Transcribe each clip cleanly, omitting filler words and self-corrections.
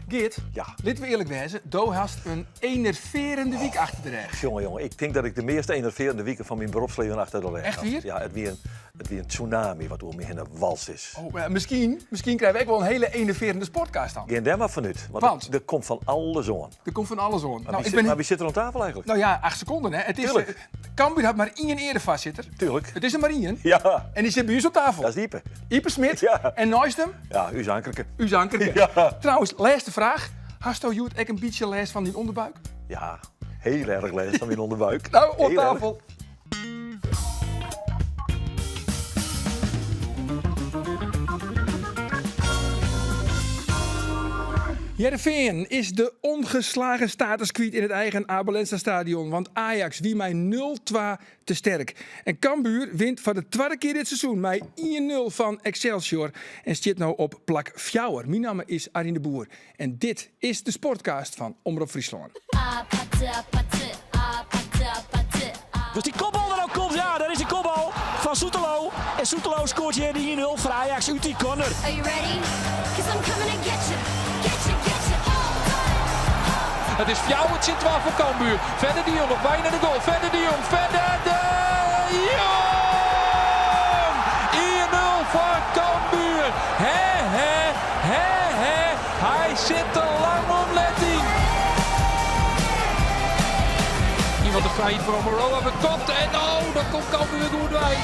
Geert, Ja. laten we eerlijk wezen, Do hast een enerverende week achter de rug. Jongen, ik denk dat ik de meest enerverende weken van mijn beroepsleven achter de leg Echt had. weer? Ja, het weer een tsunami wat om me heen een wals is. Oh, misschien krijgen we ook wel een hele enerverende sportcast dan. Geen daar maar vanuit, Want? er komt van alle zo'n. Er komt van alles om. Maar wie zit er aan tafel eigenlijk? Nou ja, 8 seconden hè. Het is, Tuurlijk. Cambuur had maar één erevoorzitter. Tuurlijk. Het is er maar één. Ja, En die zit bij ons op tafel. dat is diepe. Ipe Smit Ja. en naast hem, Ja, u is aankerken. uw zankerke. Ja. Trouwens, laatste vraag. Hast u ook een beetje les van die onderbuik? Ja, heel erg les van mijn onderbuik. Nou, op Heel erg. tafel. Heerenveen is de ongeslagen status kwijt in het eigen Abelensta stadion. Want Ajax wie mij 0-2 te sterk. En Cambuur wint voor de tweede keer dit seizoen mij 1-0 van Excelsior. En zit nou op plak 4. Mijn naam is Arjen de Boer. En dit is de Sportcast van Omroep Friesland. Dus die kopbal er ook komt, ja, daar is die kopbal van Soetelo. En Soetelo scoort hier de 1-0 voor Ajax uit die corner. Are you ready? Cause I'm coming to get you. Get you, get you. Het is Fjouwert zit wel voor Cambuur. Verder de Jong op bijna de goal. Verder de Jong. Verder de Jong. 1-0 voor Cambuur. He. Hij zit er lang om, Letty. Iemand de vrije voor Omaro bekomt. En dan komt Cambuur weer goed bij.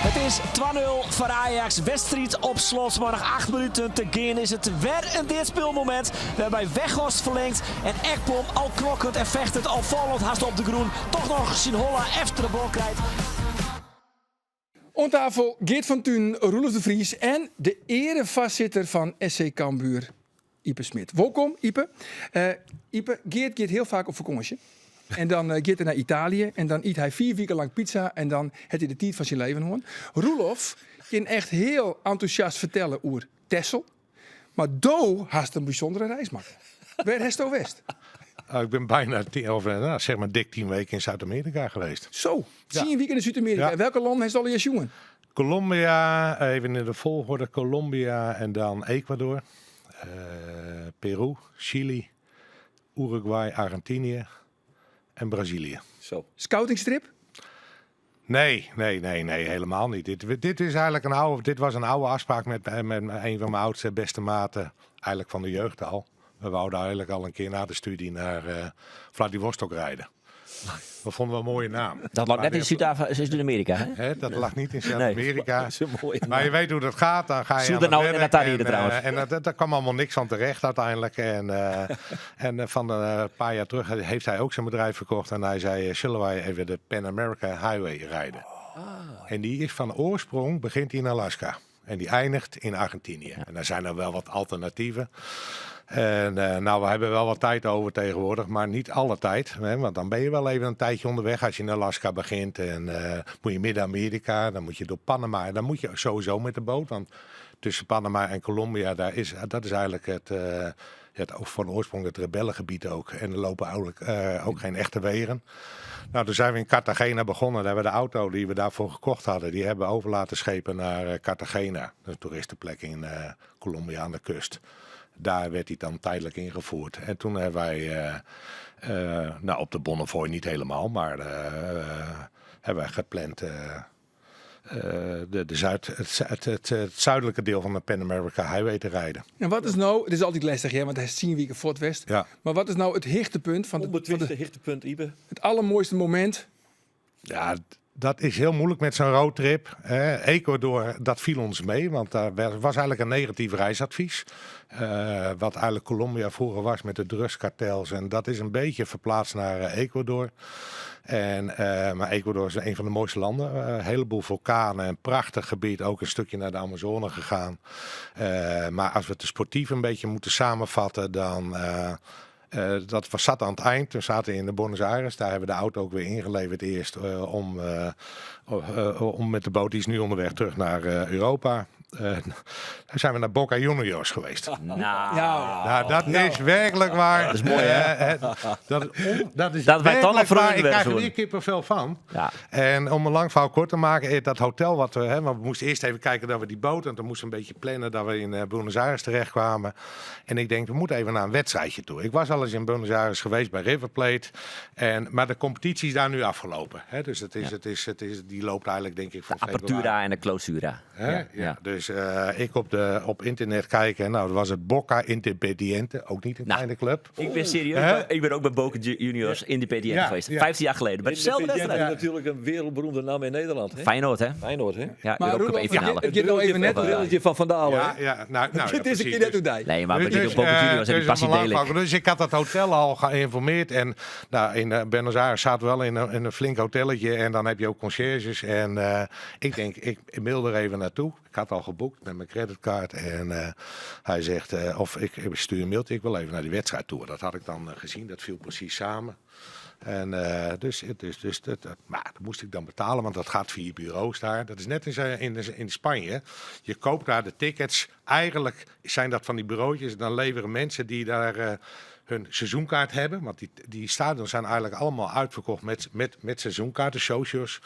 Het is 2-0 voor Ajax. Wedstrijd op slot. Maar nog 8 minuten te gaan is het weer een dit speelmoment. Waarbij Weghorst verlengt. En Ekpom al knokkend en vechtend al vallend haast op de groen. Toch nog zien Holla efter de bal krijgt. Om tafel Geert van Thun, Roelof de Vries en de erevoorzitter van SC Cambuur, Ipe Smit. Welkom, Ipe. Ipe, Geert gaat heel vaak op vakantie. En dan gaat hij naar Italië en dan eet hij 4 weken lang pizza en dan heeft hij de tijd van zijn leven gewoon. Roelof kan echt heel enthousiast vertellen over Texel. Maar Do haast een bijzondere reis maken. Waar is het West? Ik ben bijna zeg maar dik 10 weken in Zuid-Amerika geweest. Zo, Ja. 10 weken in Zuid-Amerika. Ja. Welke landen heeft al je jongen? Colombia, even in de volgorde, Colombia en dan Ecuador, Peru, Chili, Uruguay, Argentinië en Brazilië. Zo. Scoutingstrip? Nee, helemaal niet. Dit is eigenlijk dit was een oude afspraak met een van mijn oudste beste maten, eigenlijk van de jeugd al. We wouden eigenlijk al een keer na de studie naar Vladivostok rijden. Dat vonden we een mooie naam. Dat lag Maar net in Zuid-Amerika, hè? dat lag niet in Zuid-Amerika. Nee, zo mooi. Maar je weet hoe dat gaat, dan ga je Zoet aan er nou het in werk Natalië trouwens. En daar kwam allemaal niks van terecht uiteindelijk. En van een paar jaar terug heeft hij ook zijn bedrijf verkocht. En hij zei, zullen wij even de Pan American Highway rijden? En die is van oorsprong, begint in Alaska. En die eindigt in Argentinië. En daar zijn er wel wat alternatieven. En nou, we hebben wel wat tijd over tegenwoordig, maar niet alle tijd. Hè, want dan ben je wel even een tijdje onderweg als je in Alaska begint. En moet je Midden-Amerika, dan moet je door Panama. En dan moet je sowieso met de boot, want tussen Panama en Colombia, dat is eigenlijk het van oorsprong het rebellengebied ook. En er lopen eigenlijk ook geen echte wegen. Nou, toen zijn we in Cartagena begonnen. Daar hebben we de auto die we daarvoor gekocht hadden, die hebben we over laten schepen naar Cartagena. Een toeristenplek in Colombia aan de kust. Daar werd hij dan tijdelijk ingevoerd. En toen hebben wij, op de Bonnefoy niet helemaal, maar hebben wij gepland het zuidelijke deel van de Pan American Highway te rijden. En wat is nou, het is altijd lastig hè, want hij is 10 weken voor het West. Ja. Maar wat is nou het hichtepunt van Onbetwiste hichtepunt, Ibe. het allermooiste moment? Ja, dat is heel moeilijk met zo'n roadtrip. Ecuador, dat viel ons mee, want daar was eigenlijk een negatief reisadvies. Wat eigenlijk Colombia vroeger was met de drugskartels. En dat is een beetje verplaatst naar Ecuador. Maar Ecuador is een van de mooiste landen. Een heleboel vulkanen, een prachtig gebied. Ook een stukje naar de Amazone gegaan. Maar als we het sportief een beetje moeten samenvatten, dan... dat zat aan het eind. Toen zaten we in de Buenos Aires. Daar hebben we de auto ook weer ingeleverd eerst om met de boot, die is nu onderweg terug naar Europa. zijn we naar Boca Juniors geweest. Nou, Dat is werkelijk waar. Dat is mooi, hè? Dat is Dat wij toch nog werkelijk waar. Ik vrolijk krijg er werden weer kippenvel van. Ja. En om een lang verhaal kort te maken, dat hotel want we moesten eerst even kijken dat we die boot, en toen moesten we een beetje plannen dat we in Buenos Aires terechtkwamen. En ik denk, we moeten even naar een wedstrijdje toe. Ik was al eens in Buenos Aires geweest bij River Plate. Maar de competitie is daar nu afgelopen. Hè? Dus die loopt eigenlijk denk ik van Apertura en de clausura. Ja. Dus ik op internet kijken. En nou, dat was het Boca Independiente. Ook niet een kleine club. Ik ben serieus. Ik ben ook bij Boca Juniors Independiente geweest. 15 jaar geleden. Bij dezelfde wedstrijd. is natuurlijk een wereldberoemde naam in Nederland. Hè? Feyenoord, hè? Feyenoord, hè? Ja, Maar Eurocup Roelof, finale. het gaat nou even net. Het brilletje van Van Dalen. hè? Nou, Dit is een keer precies. net hoe die. Nee, maar bij Boca Juniors heb je passie delen. Dus ik had dat hotel al geïnformeerd. En in Buenos Aires zaten we wel in een flink hotelletje. En dan heb je ook conciërges. En ik denk, ik mail er even naartoe. Ik had al geboekt met mijn creditcard. En hij zegt, of ik stuur een mailtje. Ik wil even naar die wedstrijd toe. Dat had ik dan gezien. Dat viel precies samen. En maar dat moest ik dan betalen, want dat gaat via bureaus daar. Dat is net in Spanje. Je koopt daar de tickets. Eigenlijk zijn dat van die bureautjes. Dan leveren mensen die daar hun seizoenkaart hebben. Want die stadions zijn eigenlijk allemaal uitverkocht met seizoenkaarten, socials.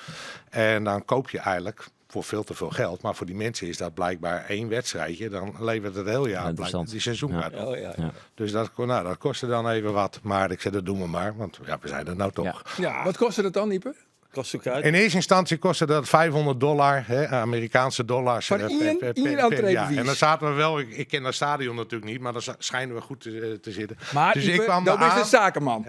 En dan koop je eigenlijk voor veel te veel geld. Maar voor die mensen is dat blijkbaar één wedstrijdje. Dan levert het heel jaar die seizoenkaart op. Ja. Dus dat kostte dan even wat. Maar ik zei, dat doen we maar. Want we zijn er nou toch. Ja, wat kostte het dan, Ieper? Kost ook uit. In eerste instantie kostte dat $500, Amerikaanse dollars. Voor één entreebewijs. En dan zaten we wel, ik ken dat stadion natuurlijk niet, maar dan schijnen we goed te zitten. Maar dus Ieper, ik kwam dat is aan. een zakenman.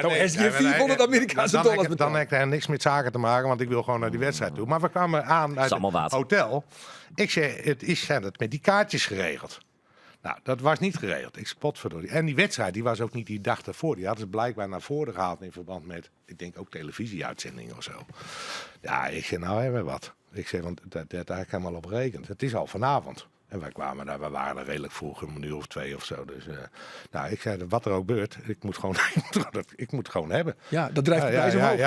Dan is je 400 Amerikaanse dollars betalen. Dan heb ik daar niks met zaken te maken, want ik wil gewoon naar die wedstrijd toe. Maar we kwamen aan bij het hotel. Ik zei, zijn het met die kaartjes geregeld? Nou, dat was niet geregeld. Ik spotverdorie. En die wedstrijd, die was ook niet die dag ervoor. Die hadden ze blijkbaar naar voren gehaald in verband met, ik denk ook televisieuitzendingen of zo. Ja, ik zei, nou hebben we wat. Ik zei, want daar heb ik helemaal op gerekend. Het is al vanavond. En wij kwamen daar, we waren er redelijk vroeg, een uur of 2 of zo. Dus ik zei, wat er ook gebeurt, ik moet het gewoon hebben. Ja, dat drijft de prijs omhoog.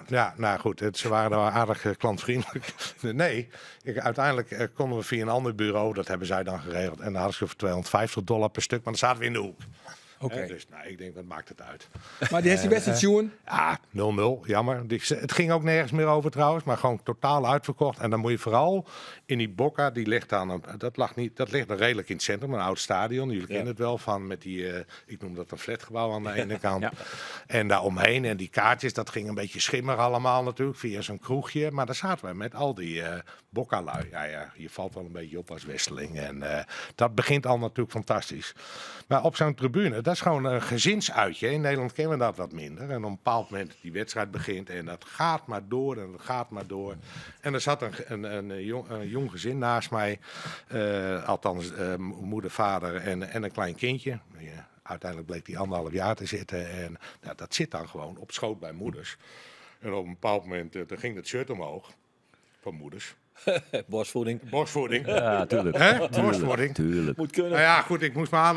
Ja, nou goed, ze waren wel aardig klantvriendelijk. Nee, uiteindelijk konden we via een ander bureau, dat hebben zij dan geregeld. En dan hadden ze voor $250 per stuk, maar dan zaten we in de hoek. Oké. Dus ik denk, wat maakt het uit? Maar die heeft die wedstrijd Sjoen. Ja, 0-0, jammer. Het ging ook nergens meer over trouwens, maar gewoon totaal uitverkocht. En dan moet je vooral in die Boca, die ligt dan, dat ligt dan redelijk in het centrum, een oud stadion. Jullie kennen het wel van met die, ik noem dat een flatgebouw aan de ene kant. Ja. En daar omheen en die kaartjes, dat ging een beetje schimmer allemaal natuurlijk, via zo'n kroegje. Maar daar zaten we met al die Boca-lui. Ja, je valt wel een beetje op als Westeling. En dat begint al natuurlijk fantastisch. Maar op zo'n tribune, dat is gewoon een gezinsuitje. In Nederland kennen we dat wat minder. En op een bepaald moment die wedstrijd begint en dat gaat maar door en dat gaat maar door. En er zat een jong gezin naast mij. Althans, moeder, vader en een klein kindje. Ja, uiteindelijk bleek die 1,5 jaar te zitten. En dat zit dan gewoon op schoot bij moeders. En op een bepaald moment ging het shirt omhoog van moeders. Borstvoeding. Ja, tuurlijk. Borstvoeding. Tuurlijk. Moet kunnen. Nou ja, goed, ik moest me aan.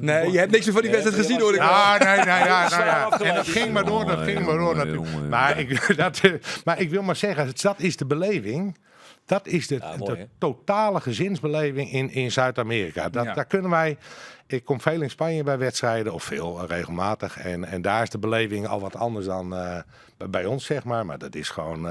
Nee, je hebt niks meer van die wedstrijd gezien hoor ik wel. Ja, nee. En dat ging maar door, natuurlijk. Maar ik wil maar zeggen, dat is de beleving. Dat is de totale gezinsbeleving in Zuid-Amerika. Daar kunnen wij... Ik kom veel in Spanje bij wedstrijden, of veel regelmatig. En daar is de beleving al wat anders dan bij ons, zeg maar. Maar dat is gewoon...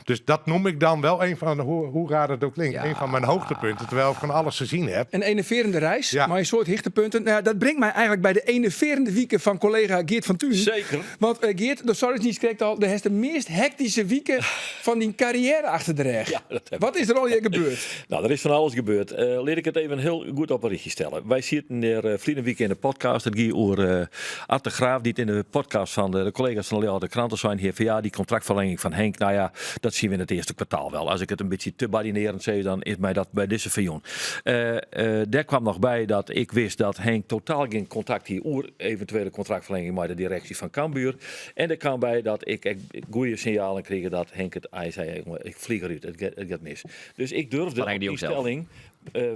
Dus dat noem ik dan wel een van, hoe raar het ook klinkt, een van mijn hoogtepunten. Terwijl ik van alles gezien heb. Een enerverende reis, maar een soort hoogtepunten. Nou, dat brengt mij eigenlijk bij de enerverende weken van collega Geert van Thuin. Zeker. Want Geert, de Sorry kreeg al, de heeft de meest hectische weken van die carrière achter de rug. Ja, wat is er al hier gebeurd? Nou, er is van alles gebeurd. Leer ik het even heel goed op een richtje stellen. Wij zitten er vrienden week in de podcast. Het gaat over Art de Graaf, die het in de podcast van de collega's van de kranten zijn hier van ja, die contractverlenging van Henk. Nou ja, dat zien we in het eerste kwartaal wel. Als ik het een beetje te badinerend zeg, dan is mij dat bij deze verjoen. Daar kwam nog bij dat ik wist dat Henk totaal geen contact hier oer eventuele contractverlenging met de directie van Cambuur. En er kwam bij dat ik goede signalen kreeg dat Henk hij zei, ik vlieg eruit, het gaat mis. Dus ik durfde op die stelling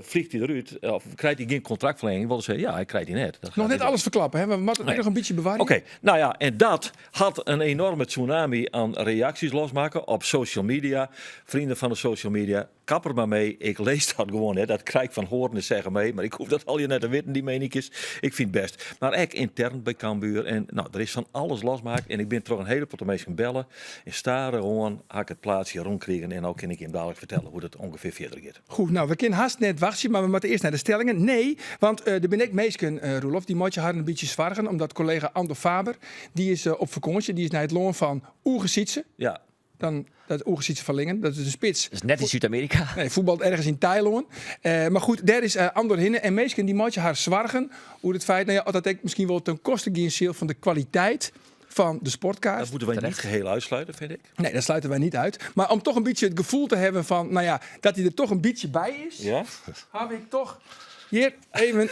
vliegt hij eruit, of krijgt hij geen contractverlenging? Wilden ze ja, hij krijgt die net. Dat Nog gaat net niet. alles verklappen, hè? We moeten Nee. nog een beetje bewaren. Oké, nou ja, en dat had een enorme tsunami aan reacties losmaken op social media. Vrienden van de social media, kapper maar mee. Ik lees dat gewoon, hè. Dat krijg ik van horen en zeggen mee. Maar ik hoef dat al je net te weten, die meninkjes. Ik vind het best. Maar ook intern bij Cambuur. En nou, er is van alles losmaakt. En ik ben toch een hele pot mensen gaan bellen. En staren gewoon, had ik het plaatsje rondkrijgen. En ook kan ik hem dadelijk vertellen hoe het ongeveer verder gaat. Goed, nou, we kunnen haast net wachten, maar we moeten eerst naar de stellingen. Nee, want er ben ik meesken, Roelof, die moet je haar een beetje zwargen, omdat collega Ando Faber, die is op vakantie, die is naar het loon van Oegesietse. Ja, Dan dat Oegesietse van Lingen, dat is de spits. Dat is net in Zuid-Amerika. Nee, voetbalt ergens in Thailand. Maar goed, daar is Andor Hinne. En meesken die moet je haar zwargen. Hoe het feit, nou ja, dat ik misschien wel ten koste gaan van de kwaliteit van de sportkaart. dat moeten wij niet geheel uitsluiten, vind ik. Nee, dat sluiten wij niet uit. Maar om toch een beetje het gevoel te hebben van, nou ja, dat hij er toch een beetje bij is. Ja? Heb ik toch hier even.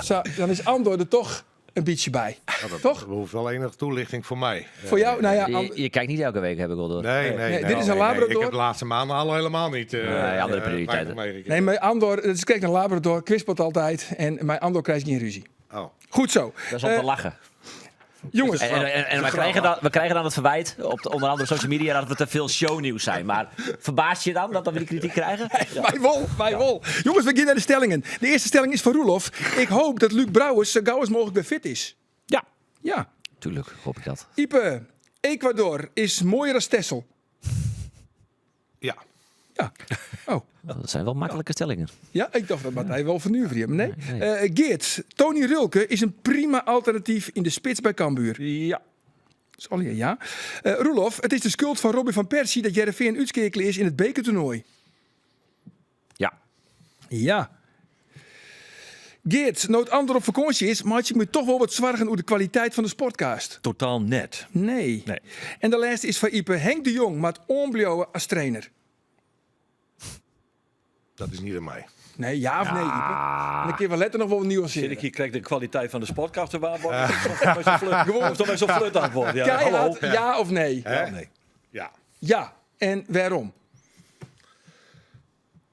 Zo, dan is Andor er toch een beetje bij. Dat Toch? behoeft wel enige toelichting voor mij. Voor jou, nou ja. Je kijkt niet elke week, heb ik wel door. Nee, dit is een Labrador. Ik heb de laatste maanden al helemaal niet. andere prioriteiten. Nee, maar Andor, het is kijk naar Labrador, kwispelt altijd. En mijn Andor krijgt geen ruzie. Oh. Goed zo. Dat is om te lachen. Jongens, En we krijgen dan het verwijt, op onder andere social media, dat we te veel shownieuws zijn. Maar verbaas je dan dat we die kritiek krijgen? wij wol. Jongens, we gaan naar de stellingen. De eerste stelling is voor Roelof. Ik hoop dat Luc Brouwers zo gauw als mogelijk weer fit is. Ja, Ja. tuurlijk hoop ik dat. Ipe, Ecuador is mooier als Texel. Ja. Ja. Oh. Dat zijn wel makkelijke stellingen. Ja, ik dacht dat hij wel vernuiverd heeft. Nee. Geert, Tony Rulke is een prima alternatief in de spits bij Cambuur. Ja. Sorry, ja. Roelof, het is de schuld van Robin van Persie dat Heerenveen uitskekelen is in het bekertoernooi. Ja. Ja. Geert, nooit ander op vakantie is, maar je moet toch wel wat zwargen over de kwaliteit van de sportcast. Totaal net. Nee. En de laatste is van Ipe. Henk de Jong maakt onblijven als trainer. Dat is niet aan mij. Nee, ja of nee, Ipe? En dan kun je wel letter nog wel Zit nuanceren. ik hier krijg de kwaliteit van de sportcast te waarborgen? Gewoon of toch maar zo'n flirt antwoord. Ja, hallo. Ja of nee? Ja, nee. Ja. Ja. En waarom?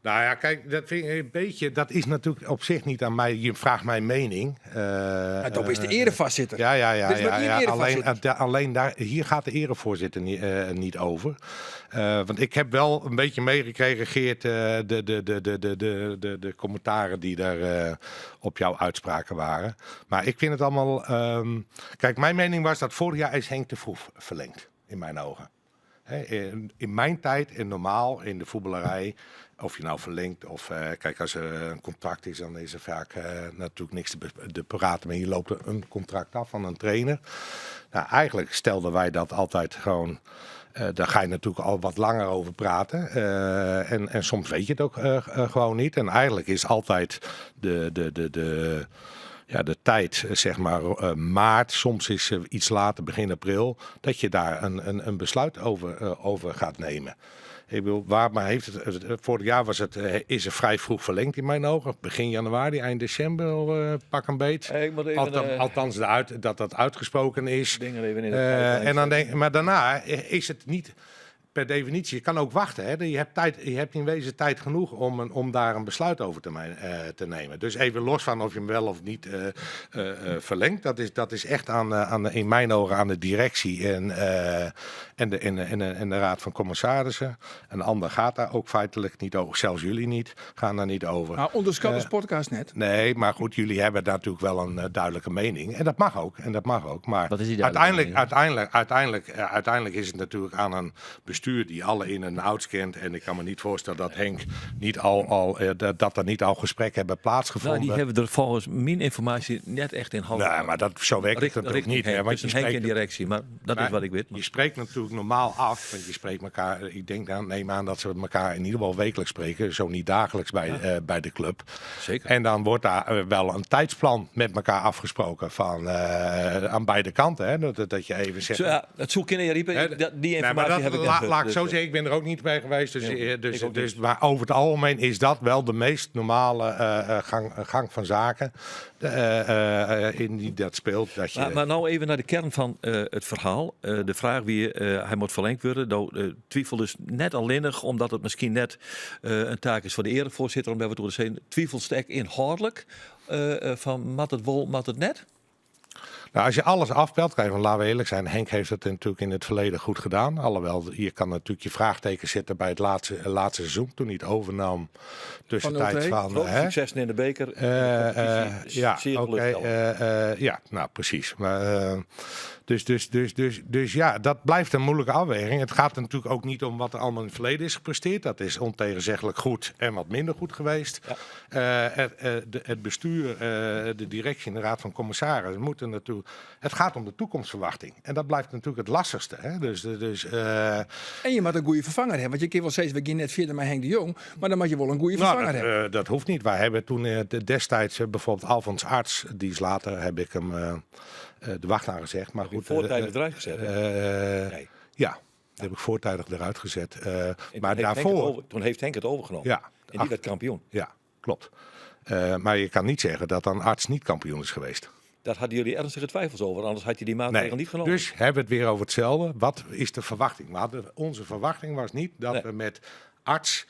Nou ja, kijk, dat vind ik een beetje. Dat is natuurlijk op zich niet aan mij. Je vraagt mijn mening. Dat is de erevoorzitter. Ja. Dit is nog niet een erevoorzitter. Alleen daar, hier gaat de erevoorzitter niet over. Want ik heb wel een beetje meegekregen, Geert, de commentaren die daar op jouw uitspraken waren. Maar ik vind het allemaal. Kijk, mijn mening was dat vorig jaar is Henk te vroeg verlengd, in mijn ogen. In mijn tijd, en normaal in de voetballerij, of je nou verlengt of kijk, als er een contract is, dan is er vaak natuurlijk niks te praten. Maar je loopt een contract af van een trainer. Nou, eigenlijk stelden wij dat altijd gewoon. Daar ga je natuurlijk al wat langer over praten. En soms weet je het ook gewoon niet. En eigenlijk is altijd de tijd, zeg maar maart, soms is iets later, begin april, dat je daar een besluit over gaat nemen. Ik bedoel, maar heeft het vorig jaar is er vrij vroeg verlengd in mijn ogen. Begin januari, eind december, pak een beet. Ik moet even, Althans, dat uitgesproken is. dingen even in het En dan maar daarna is het niet per definitie. Je kan ook wachten. Hè. Je hebt in wezen tijd genoeg om daar een besluit over te nemen. Dus even los van of je hem wel of niet verlengt. Dat is echt in mijn ogen aan de directie en de raad van commissarissen. Een ander gaat daar ook feitelijk niet over. Zelfs jullie niet gaan daar niet over. Nou, onderschat de sportcast net. Nee, maar goed, jullie hebben daar natuurlijk wel een duidelijke mening. En dat mag ook. Maar Wat is die duidelijke uiteindelijk is het natuurlijk aan een bestuur die alle in en outs kent. En ik kan me niet voorstellen dat Henk dat er niet al gesprekken hebben plaatsgevonden. Nou, die hebben er volgens mijn informatie net echt in handen. Nee, maar zo werkt het natuurlijk niet. Hè, want je Henk in spreekt, directie, maar dat is wat ik weet. je spreekt natuurlijk normaal af. Want je spreekt elkaar. Ik neem aan dat ze elkaar in ieder geval wekelijks spreken. Zo niet dagelijks bij de club. Zeker. En dan wordt daar wel een tijdsplan met elkaar afgesproken van aan beide kanten. Hè, dat je even zegt. Zo, ja, het zoeken in je riepen, die informatie Nee, maar heb ik laat ik zo Dus, zeggen, ik ben er ook niet bij geweest. ik ook niet. Maar over het algemeen is dat wel de meest normale gang van zaken in die dat speelt. Dat je, Maar nou even naar de kern van het verhaal. De vraag wie hij moet verlengd worden. Nou, twijfel is net alleenig, omdat het misschien net een taak is voor de erevoorzitter. Omdat we door de zijn twijfelsterk inhoudelijk van mat het wol, mat het net. Nou, als je alles afpelt, kijk, van, laten we eerlijk zijn, Henk heeft het natuurlijk in het verleden goed gedaan. Alhoewel, je kan natuurlijk je vraagteken zetten bij het laatste seizoen, toen hij het overnam. Tussentijds van... Grote successen in de beker. Ja, oké. Ja, nou precies. Maar, dus ja, dat blijft een moeilijke afweging. Het gaat er natuurlijk ook niet om wat er allemaal in het verleden is gepresteerd. Dat is ontegenzeggelijk goed en wat minder goed geweest. Ja. Het bestuur, de directie en de raad van commissarissen moeten natuurlijk... Het gaat om de toekomstverwachting. En dat blijft natuurlijk het lastigste. Hè? En je moet een goede vervanger hebben. Want je kunt wel steeds, we gaan net verder met Henk de Jong. Maar dan moet je wel een goede vervanger hebben. Dat hoeft niet. Wij hebben toen destijds bijvoorbeeld Alfons Arts, die is later, heb ik hem de wacht aangezegd. Maar goed, voortijdig eruit gezet. Nee. Ja, dat heb ik voortijdig eruit gezet. Maar Toen heeft Henk het overgenomen. Ja, en die werd kampioen. Ja, klopt. Maar je kan niet zeggen dat dan Arts niet kampioen is geweest. Daar hadden jullie ernstige twijfels over. Anders had je die maatregel niet genomen. Dus hebben we het weer over hetzelfde. Wat is de verwachting? Onze verwachting was niet dat we met Arts...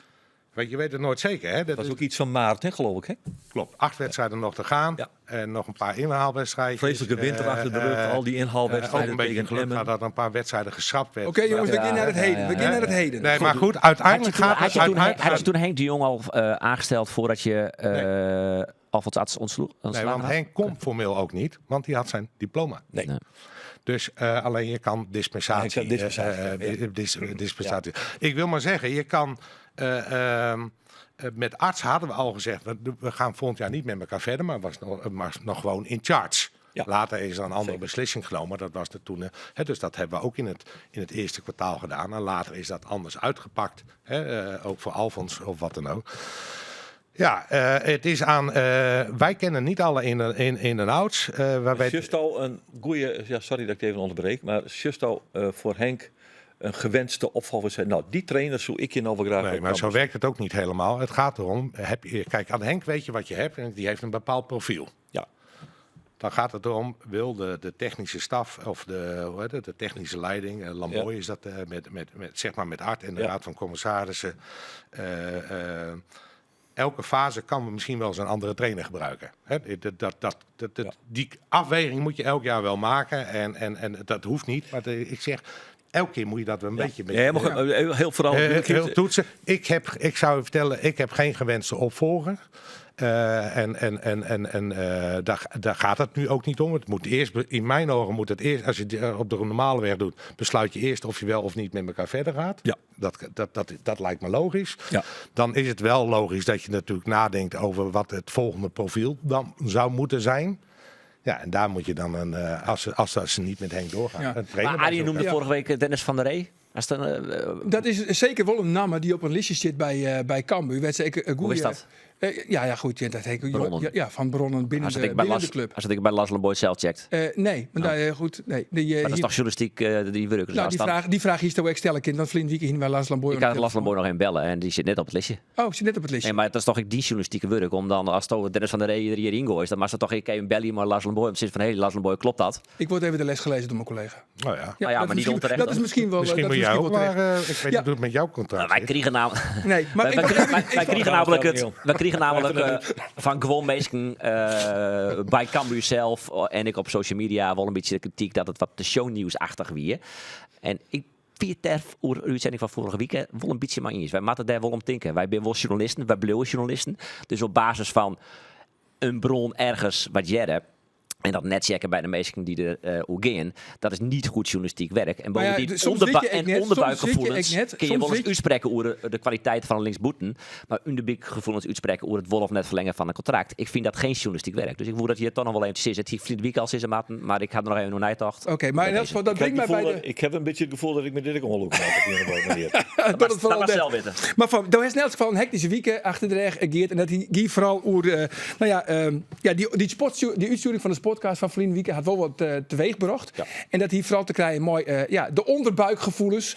Want je weet het nooit zeker, hè? Dat was ook iets van maart, hè, geloof ik, hè? Klopt. 8 wedstrijden nog te gaan. Ja. En nog een paar inhaalwedstrijden. Vreselijke winter achter de rug. Al die inhaalwedstrijden. Ook een beetje geluk dat er een paar wedstrijden geschrapt werden. Oké, jongens, we gaan naar het heden. We gaan naar het heden. Nee, maar goed, uiteindelijk gaat het... Had je toen Henk de Jong al aangesteld voordat je Alfons Arts ontslagen Nee, want Henk kon formeel ook niet, want hij had zijn diploma. Nee. Dus alleen je kan dispensatie. Dispensatie. Ik wil maar zeggen, je kan... met Arts hadden we al gezegd, we gaan volgend jaar niet met elkaar verder, maar was nog gewoon in charge. Ja. Later is er een andere beslissing genomen. Dat was er toen. Dus dat hebben we ook in het eerste kwartaal gedaan. En later is dat anders uitgepakt. Ook voor Alfons of wat dan ook. Ja, het is aan... wij kennen niet alle in en outs. Just al een goede... Ja, sorry dat ik het even onderbreek. Maar just al voor Henk een gewenste opvolger zijn. Nou, die trainer zou ik je nou wel graag... Nee, maar zo werkt het ook niet helemaal. Het gaat erom... Kijk, aan Henk weet je wat je hebt. En die heeft een bepaald profiel. Ja. Dan gaat het erom, wil de technische staf of de technische leiding, Lamboy is dat met Art en de raad van commissarissen. Elke fase kan we misschien wel eens een andere trainer gebruiken. Die afweging moet je elk jaar wel maken en dat hoeft niet. Maar ik zeg, elke keer moet je dat wel een beetje... heel vooral... Heel toetsen. Ik zou je vertellen, ik heb geen gewenste opvolger. Daar gaat het nu ook niet om. Het moet eerst, in mijn ogen moet het eerst, als je het op de normale weg doet, besluit je eerst of je wel of niet met elkaar verder gaat. Ja. Dat lijkt me logisch. Ja. Dan is het wel logisch dat je natuurlijk nadenkt over wat het volgende profiel dan zou moeten zijn. Ja, en daar moet je dan, als ze niet met Henk doorgaan. Ja. Maar Arie noemde vorige week Dennis van der Rey. Dat is zeker wel een naam die op een lijstje zit bij Cambuur. Hoe is dat? Goed. Dat heet van bronnen binnen de club. Als ik bij Lars Lamboy zelf checkt. Nee, maar daar goed. Nee, maar dat is toch journalistiek die werken. Nou, die vraag is toch ook stellen kind. Dan vliegen weekend hier bij Lars Lamboy. Ik kan Lars Lamboy nog in bellen en die zit net op het lijstje. Oh, zit net op het lijstje. Nee, maar dat is toch die journalistieke werk om dan als Dennis van der Rey er hierin gooit, dan mag ze toch even bellen maar Lars Lamboy om te zeggen van Lars Lamboy, klopt dat? Ik word even de les gelezen door mijn collega. Oh ja. Maar niet onterecht. Dat is misschien wel. Misschien moet jij ook, maar ik weet niet hoe het met jouw contract. Wij kregen namelijk. Nee, maar wij kregen namelijk van gewoon mensen bij Cambuur zelf en ik op social media wel een beetje de kritiek dat het wat te shownieuwsachtig weer. En ik vind het de uitzending van vorige week wel een beetje maar eens. Wij moeten daar wel om denken. Wij zijn wel journalisten, wij blijven journalisten. Dus op basis van een bron ergens wat jij hebt. En dat net checken bij de mensen die er gaan, dat is niet goed journalistiek werk. En bovendien onderbuikgevoelens kun je wel eens uitspreken over de kwaliteit van een linksboeten. Maar onderbuikgevoelens uitspreken over het wel of net verlengen van een contract. Ik vind dat geen journalistiek werk. Dus ik wil dat je toch nog wel even zit. Het hier week al sinds maanden, maar ik ga er nog even naar nagedacht. Oké, maar in elk geval, dat brengt mij bij de... Ik heb een beetje het gevoel dat ik met dit ongeluk maak. Dat mag zelf weten. Maar van, daar is in elk geval een hectische week achter de reg geert. En dat hij vooral over die uitsturing van de podcast van Verleden Weekend had wel wat teweeggebracht. Ja. En dat hier vooral te krijgen mooi de onderbuikgevoelens.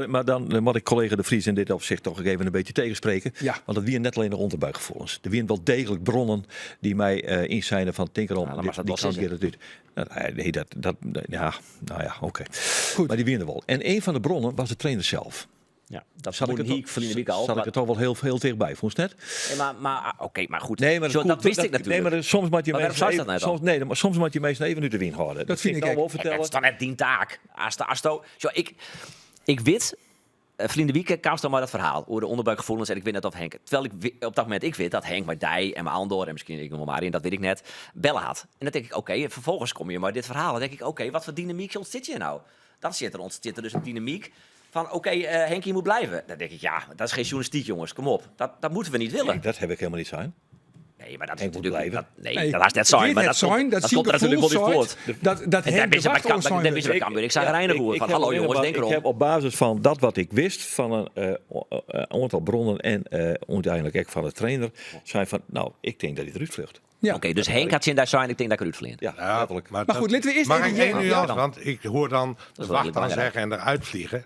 Maar dan moet ik collega De Vries in dit opzicht toch even een beetje tegenspreken. Ja. Want dat waren net alleen de onderbuikgevoelens. Er waren wel degelijk bronnen die mij inzijden van tinkerom. dan mag dat wel zitten. Nee, oké. Maar die waren er wel. En een van de bronnen was de trainer zelf. Ja, dat Zat ik er toch wel heel dichtbij, vond je het net? Maar goed. Nee, maar dat wist ik natuurlijk. Nee, maar soms moet je Maar waarom zou je dat nou dan? soms moet je meestal even nu de win houden. Dat vind ik nou wel ook. Dat vertellen. is dan net die taak. Ik weet, Vrienden Wieken kwam dan maar dat verhaal over de onderbuikgevoelens en ik weet net of Henk. Terwijl ik op dat moment weet dat Henk met Dij en Andor en misschien ik nog maar Marien, dat weet ik net, bellen had. En dan denk ik, oké, vervolgens kom je maar dit verhaal. Dan denk ik, oké, wat voor dynamiek ontstaat je nou? Dan ontstaat er dus een dynamiek van, oké, Henk, je moet blijven. Dan denk ik, ja, dat is geen journalistiek, jongens, kom op. Dat moeten we niet willen. Nee, dat heb ik helemaal niet zijn. Nee, maar dat is Henk moet natuurlijk... blijven. Dat is net zo. Maar dat komt er natuurlijk wel weer voort. Dat Henk de wacht Dat is bij Cambuur. Ik zag er reinig hoor. Van, hallo jongens, denk erom. Ik heb op basis van dat wat ik wist van een aantal bronnen en uiteindelijk ook van de trainer, zei van, nou, ik denk dat hij eruit vlucht. Ja. Oké, dus Henk had zin daar zijn. Ik denk dat ik eruit verleend. Ja, Ja, letterlijk. Maar goed, laten we eerst mag even... ik één nuance, dan. want ik hoor dan de wel wacht dan belangrijk. zeggen en eruit vliegen.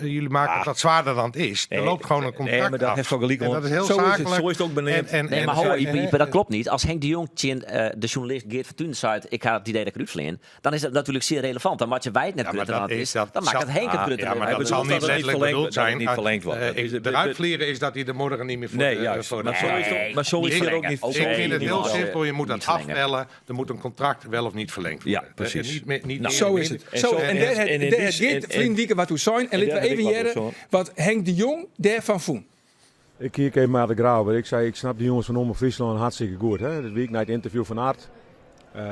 Jullie maken het wat zwaarder dan het is. Er loopt gewoon een contract Nee, maar dat af. heeft ook gelijk, En dat is heel zo is het. zakelijk. Zo is het ook beleefd. Nee, maar hou, Ipe, dat klopt niet. Als Henk de Jong, de journalist Geert Fortuyn, zei, ik had het idee dat ik eruit verleen, dan is dat natuurlijk zeer relevant. Dan wat je wijt net maar aan dat is, dat dan maakt het Henk het ja, grutter. maar dat zal niet letterlijk bedoeld zijn. niet verlengd wordt. Eruit vliegen is dat hij de morgen niet meer voor Nee, de... juist. voor de- Maar zo is het ook- maar zo niet is het ook verlengen. niet. Oké, Ik vind het niet heel verlengen. simpel. Je moet dat Niet verlengen. aftellen. Er moet een contract wel of niet verlengd worden. Ja, precies. Niet Nou, meer Zo is het. En Zo, zo- en en- daar en in het die- Geert en- Vriend Wieken wat hoe zijn. En laten we daar heb even ik wat jaren hoe wat Henk de Jong daarvan vond. Ik keek even naar de Graven. Ik zei, ik snap die jongens van Omroep Friesland hartstikke goed. Hè? Dat week na het interview van Art.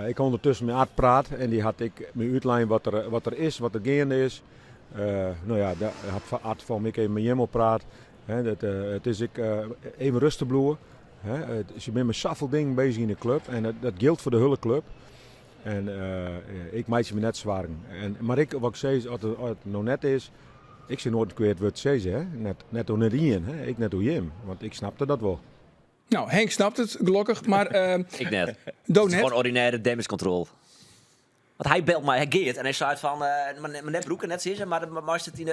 Ik kon ondertussen met Art praten en die had ik me uitlijn wat er is, wat er gaande is. Nou ja, daar had Art van ik even met hem op praat. Het is even rustig bloeien. Je bent met zoveel dingen bezig in de club en dat geldt voor de hele club. En ik maak je me net zwaar. Maar wat ik zei, als het nou net is, ik zei nooit kwijt wat ze zei, hè? Net door net in, hè? Ik net door hem, want ik snapte dat wel. Nou, Henk snapt het, gelukkig. Maar Ik net. Doe Het is net. gewoon ordinaire damage control. Want hij belt mij, hij Geert, en hij zei van, mijn net broeken, net zitten, maar is het in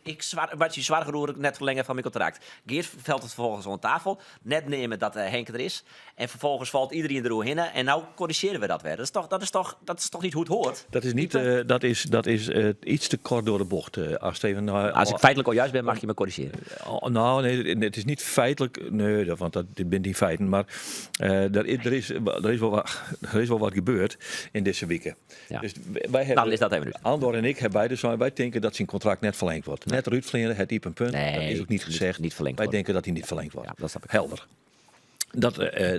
ik wat je zwaar geroerd net verlengen van mijn contract. Geert valt het vervolgens aan tafel, net nemen dat Henk er is, en vervolgens valt iedereen eroverheen en nou corrigeren we dat weer. Dat is toch niet hoe het hoort? Dat is niet. Dat is iets te kort door de bocht. Als Als ik feitelijk al juist ben, mag je me corrigeren. Nou, nee, het is niet feitelijk. Nee, want dit bent niet feiten. Maar er is wel wat gebeurd in deze weken. Ja. Dus wij hebben, Dan is dat even nu. Andor en ik hebben beide zo. Wij denken dat zijn contract net verlengd wordt. Net Ruud Vleender, het diep een punt. Nee, dat is ook niet gezegd. niet verlengd wij wordt. denken dat hij niet verlengd wordt. Ja, dat snap ik. Helder.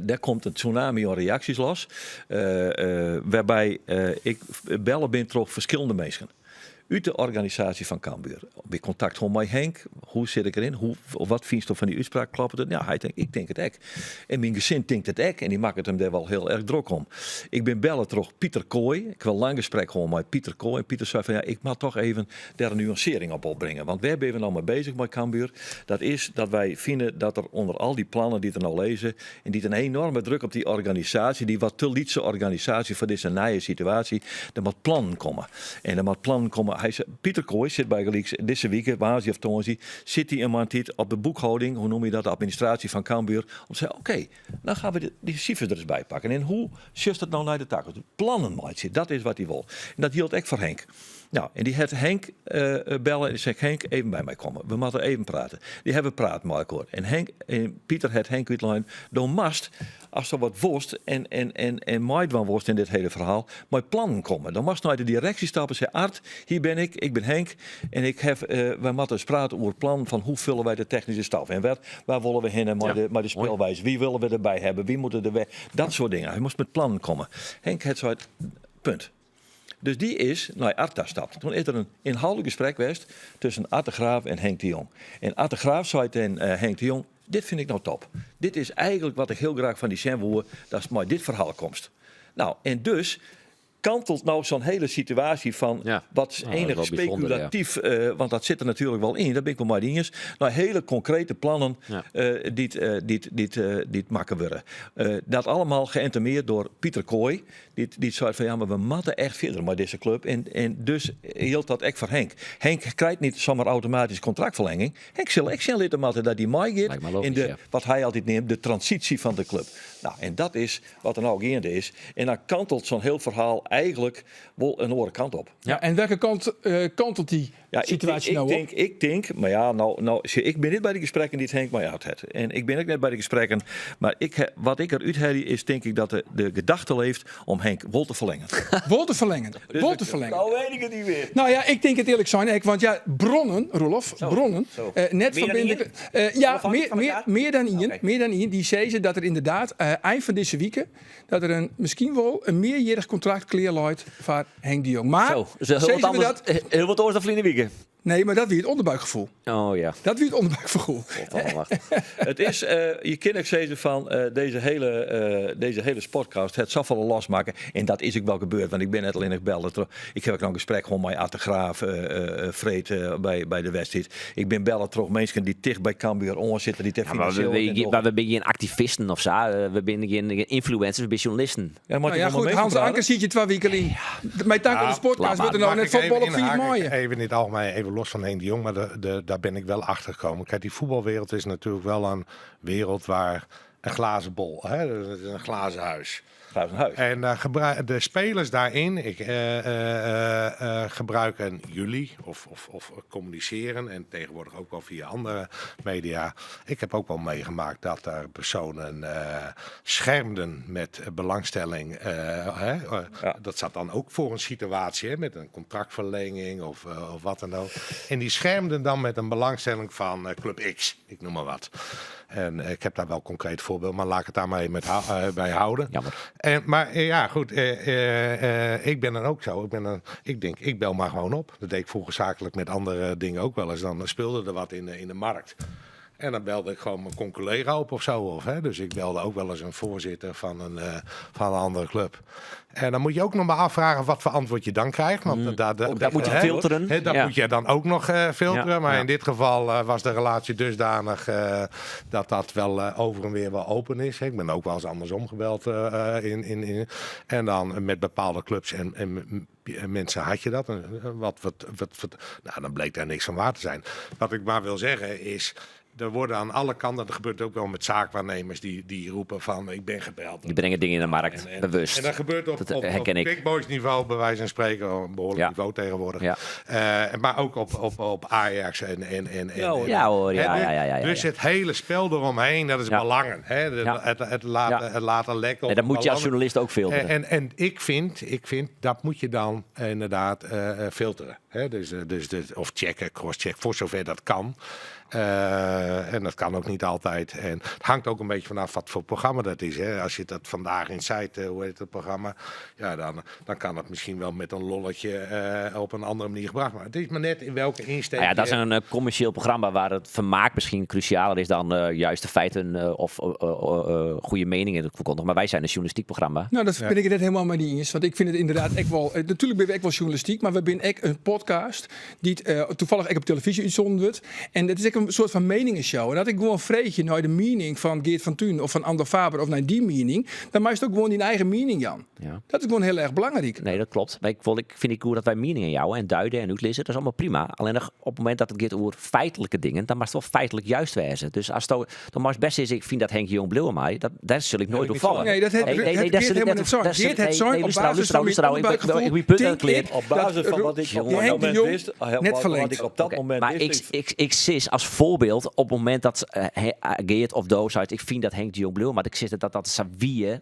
Daar komt een tsunami aan reacties los. Waarbij ik bellen ben toch verschillende mensen. Uit de organisatie van Cambuur. Bij contact gewoon met Henk. Hoe zit ik erin? Wat vind je van die uitspraak? Klopt het? Ja, ik denk het ook. En mijn gezin denkt het ook. En die maakt het hem daar wel heel erg druk om. Ik ben bellen terug Pieter Kooi. Ik wil een lang gesprek gewoon met Pieter Kooi. En Pieter zei van ja, ik mag toch even daar een nuancering op opbrengen. Want waar ben we nou mee bezig met Cambuur? Dat is dat wij vinden dat er onder al die plannen die er nou lezen. En die een enorme druk op die organisatie. Die wat te lietse organisatie voor deze nieuwe situatie. Er moet plannen komen. En er moet plannen komen. Hij zei, Pieter Kooi zit bij Gelieks deze week, waar of Tonzi, zit hij een maand op de boekhouding, hoe noem je dat, de administratie van Cambuur, om te zeggen, oké, dan gaan we die cijfers er eens bij pakken. En hoe just het nou naar de takken? Plannen maakt zit, dat is wat hij wil. En dat hield ik voor Henk. Nou, en die had Henk bellen en die zegt, Henk, even bij mij komen. We moeten even praten. Die hebben praat met elkaar. En Pieter had Henk uitlijn, dan mast, als er wat worst en meid van worst in dit hele verhaal, met plannen komen. Dan mast naar de directie stappen en zeggen, Art, hier ben ik ben Henk. En wij moeten eens praten over het plan van hoe vullen wij de technische staf. En waar willen we heen met de speelwijze. Wie willen we erbij hebben? Wie moeten er weg? Dat soort dingen. Hij moest met plannen komen. Henk had zo'n punt. Dus die is naar Art stapt. Toen is er een inhoudelijk gesprek geweest tussen Art de Graaf en Henk de Jong. En Art de Graaf zei tegen Henk de Jong, dit vind ik nou top. Dit is eigenlijk wat ik heel graag van die Sam hoor, dat is maar dit verhaal komt. Nou, en dus kantelt nou zo'n hele situatie van Ja. wat is Nou, dat is enig wel bijzonder, speculatief, want dat zit er natuurlijk wel in, daar ben ik wel maar eens. Nou, hele concrete plannen die maken worden. Dat allemaal geëntemeerd door Pieter Kooi, die zei van ja, maar we moeten echt verder met deze club. En dus hield dat echt voor Henk. Henk krijgt niet zomaar automatisch contractverlenging. Henk zal echt zijn lidmaten dat die mooi Lijkt me gaat logisch, in de, ja. wat hij altijd neemt, de transitie van de club. Nou, en dat is wat er nou gaande is. En dan kantelt zo'n heel verhaal eigenlijk wel een andere kant op. Ja, en welke kant kantelt die situatie nou op? Ik denk, maar ja, ik ben niet bij de gesprekken die het Henk mij uit heeft. En ik ben ook net bij de gesprekken. Maar wat ik eruit heb, is denk ik dat de gedachte leeft om Henk wel te verlengen. Wol te verlengen. Wol te verlengen. Nou weet ik het niet meer. Nou ja, ik denk het eerlijk zijn, want ja, bronnen, Rolf, bronnen, net Meer dan verbindelijk. Meer dan Ian. Meer dan Ian. Die zeiden dat er inderdaad eind van deze weken dat er misschien wel een meerjarig contract kleerluidt voor Henk de Jong. Maar Zo, heel zeiden wat we anders. dat? Heel wat oors dan Vliene Wieken. Nee, maar dat weer het onderbuikgevoel. Oh ja. Dat weer het onderbuikgevoel. Het is, je kan ook zeggen van deze hele sportcast, het zal wel losmaken. En dat is ook wel gebeurd, want ik ben net alleen nog bellen. Ik heb ook nog een gesprek gewoon met Atte Graaf, Vreed bij de wedstrijd. Ik ben bellen terug mensen die dicht bij Cambuur zitten, die tegen Maar we zijn geen activisten of zo. We zijn geen influencers, we zijn journalisten. Ja, Nou ja, goed, Hans Anker ziet je 2 weken in. Mijn tank aan de sportcast wordt er nou net voetbal op 4 maaien. Even in het algemeen, even los van Henk de Jong, maar daar ben ik wel achter gekomen. Kijk, die voetbalwereld is natuurlijk wel een wereld waar een glazen bol, hè, dat is een glazen huis. En de spelers daarin gebruiken jullie of communiceren en tegenwoordig ook wel via andere media. Ik heb ook wel meegemaakt dat er personen schermden met belangstelling. Dat zat dan ook voor een situatie met een contractverlenging of wat dan ook. En die schermden dan met een belangstelling van Club X, ik noem maar wat. En ik heb daar wel een concreet voorbeeld, maar laat ik het daar maar bij houden. Jammer. Maar ja, goed. Ik ben dan ook zo. Ik denk, ik bel maar gewoon op. Dat deed ik vroeger zakelijk met andere dingen ook wel eens. Dan speelde er wat in de markt. En dan belde ik gewoon mijn collega op of zo. Dus ik belde ook wel eens een voorzitter van een andere club. En dan moet je ook nog maar afvragen wat voor antwoord je dan krijgt. Want dat moet je filteren. Dat moet je dan ook nog filteren. Ja, maar ja. in dit geval was de relatie dusdanig dat wel over en weer wel open is. Ik ben ook wel eens andersom gebeld. En dan met bepaalde clubs en mensen had je dat. Nou, dan bleek daar niks van waar te zijn. Wat ik maar wil zeggen is, er worden aan alle kanten, dat gebeurt ook wel met zaakwaarnemers die roepen van ik ben gebeld. Die brengen dingen in de markt, bewust. En dat gebeurt op herken ik. big boys niveau, bij wijze van spreken, een behoorlijk niveau tegenwoordig. Ja. Maar ook op Ajax Ja. Dus het hele spel eromheen, dat is belangen. Het laten lekken. En dat moet je als journalist ook filteren. En ik vind, dat moet je dan inderdaad filteren. Of checken, crosscheck, voor zover dat kan. En dat kan ook niet altijd. En het hangt ook een beetje vanaf wat voor programma dat is. Als je dat vandaag in site, hoe heet het programma? Ja, dan kan het misschien wel met een lolletje op een andere manier gebracht. Maar het is maar net in welke insteek. Nou ja, dat is een commercieel programma waar het vermaak misschien crucialer is dan juiste feiten of goede meningen verkondigen. Maar wij zijn een journalistiek programma. Nou, dat ben ik het net helemaal mee niet eens. Want ik vind het inderdaad echt wel. Natuurlijk ben ik wel journalistiek, maar we zijn echt een podcast die toevallig echt op televisie uitzonden wordt. En het is echt een soort van meningenshow. En dat ik gewoon vreetje naar de mening van Geert van Thun of van Ander Faber of naar die mening, dan maak je ook gewoon die eigen mening, Jan. Ja. Dat is gewoon heel erg belangrijk. Nee, dat klopt. Maar ik vind goed dat wij meningen jouwen en duiden en uitlezen. Dat is allemaal prima. Alleen nog op het moment dat het gaat over feitelijke dingen, dan mag het wel feitelijk juist wezen. Dus als het dan het beste is, ik vind dat Henk Jong blauw mij, daar zul ik nooit op vallen. Nee, dat heeft helemaal niet zo. Geert het zo op basis van mijn onderbuikgevoel. Op basis van wat ik op dat moment wist. Net verlengd. Op dat moment maar ik zie als voorbeeld op het moment dat Geert of Doos uit, ik vind dat Henk de Jong blauw, maar ik zit dat Savie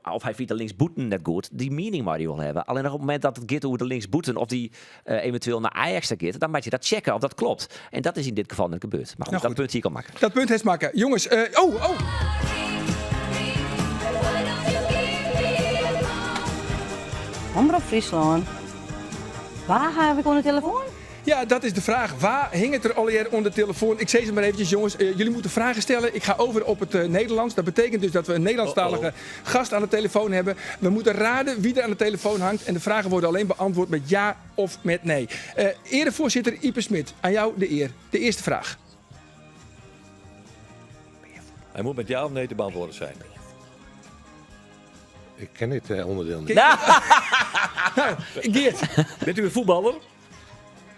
of hij vindt de linksboeten net goed, die mening maar die wil hebben. Alleen nog op het moment dat het gaat over de linksboeten of die eventueel naar Ajax gaat, dan moet je dat checken of dat klopt. En dat is in dit geval net gebeurd. Maar goed, dat punt hier kan maken. Dat punt heeft maken. Jongens, Omroep Friesland. Waar heb ik aan de telefoon? Ja, dat is de vraag. Waar hing het er alweer onder de telefoon? Ik zeg ze maar eventjes, jongens. Jullie moeten vragen stellen. Ik ga over op het Nederlands. Dat betekent dus dat we een Nederlandstalige gast aan de telefoon hebben. We moeten raden wie er aan de telefoon hangt. En de vragen worden alleen beantwoord met ja of met nee. Erevoorzitter Ipe Smit, aan jou de eer. De eerste vraag. Hij moet met ja of nee te beantwoorden zijn. Ik ken dit onderdeel niet. Nou, Geert. Bent u een voetballer?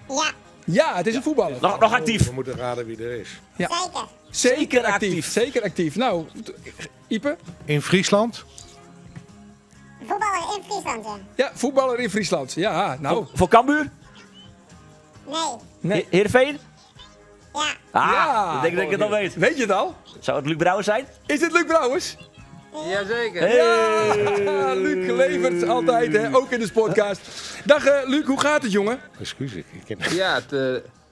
Ja, Ja, het is een voetballer. Nog actief. We moeten raden wie er is. zeker. Zeker actief. Zeker actief. Nou, Ipe? In Friesland? Voetballer in Friesland, ja. Ja, voetballer in Friesland. Ja, nou. Voor Cambuur? Nee, Nee. Heerenveen? ja. Ah, ik denk dat ik het al weet. Weet je het al? Zou het Luc Brouwer zijn? Is het Luc Brouwers? Jazeker. Ja, Luc geleverd altijd, hè? Ook in de sportcast. Dag Luc, hoe gaat het, jongen? Excuus, ik ken Ja,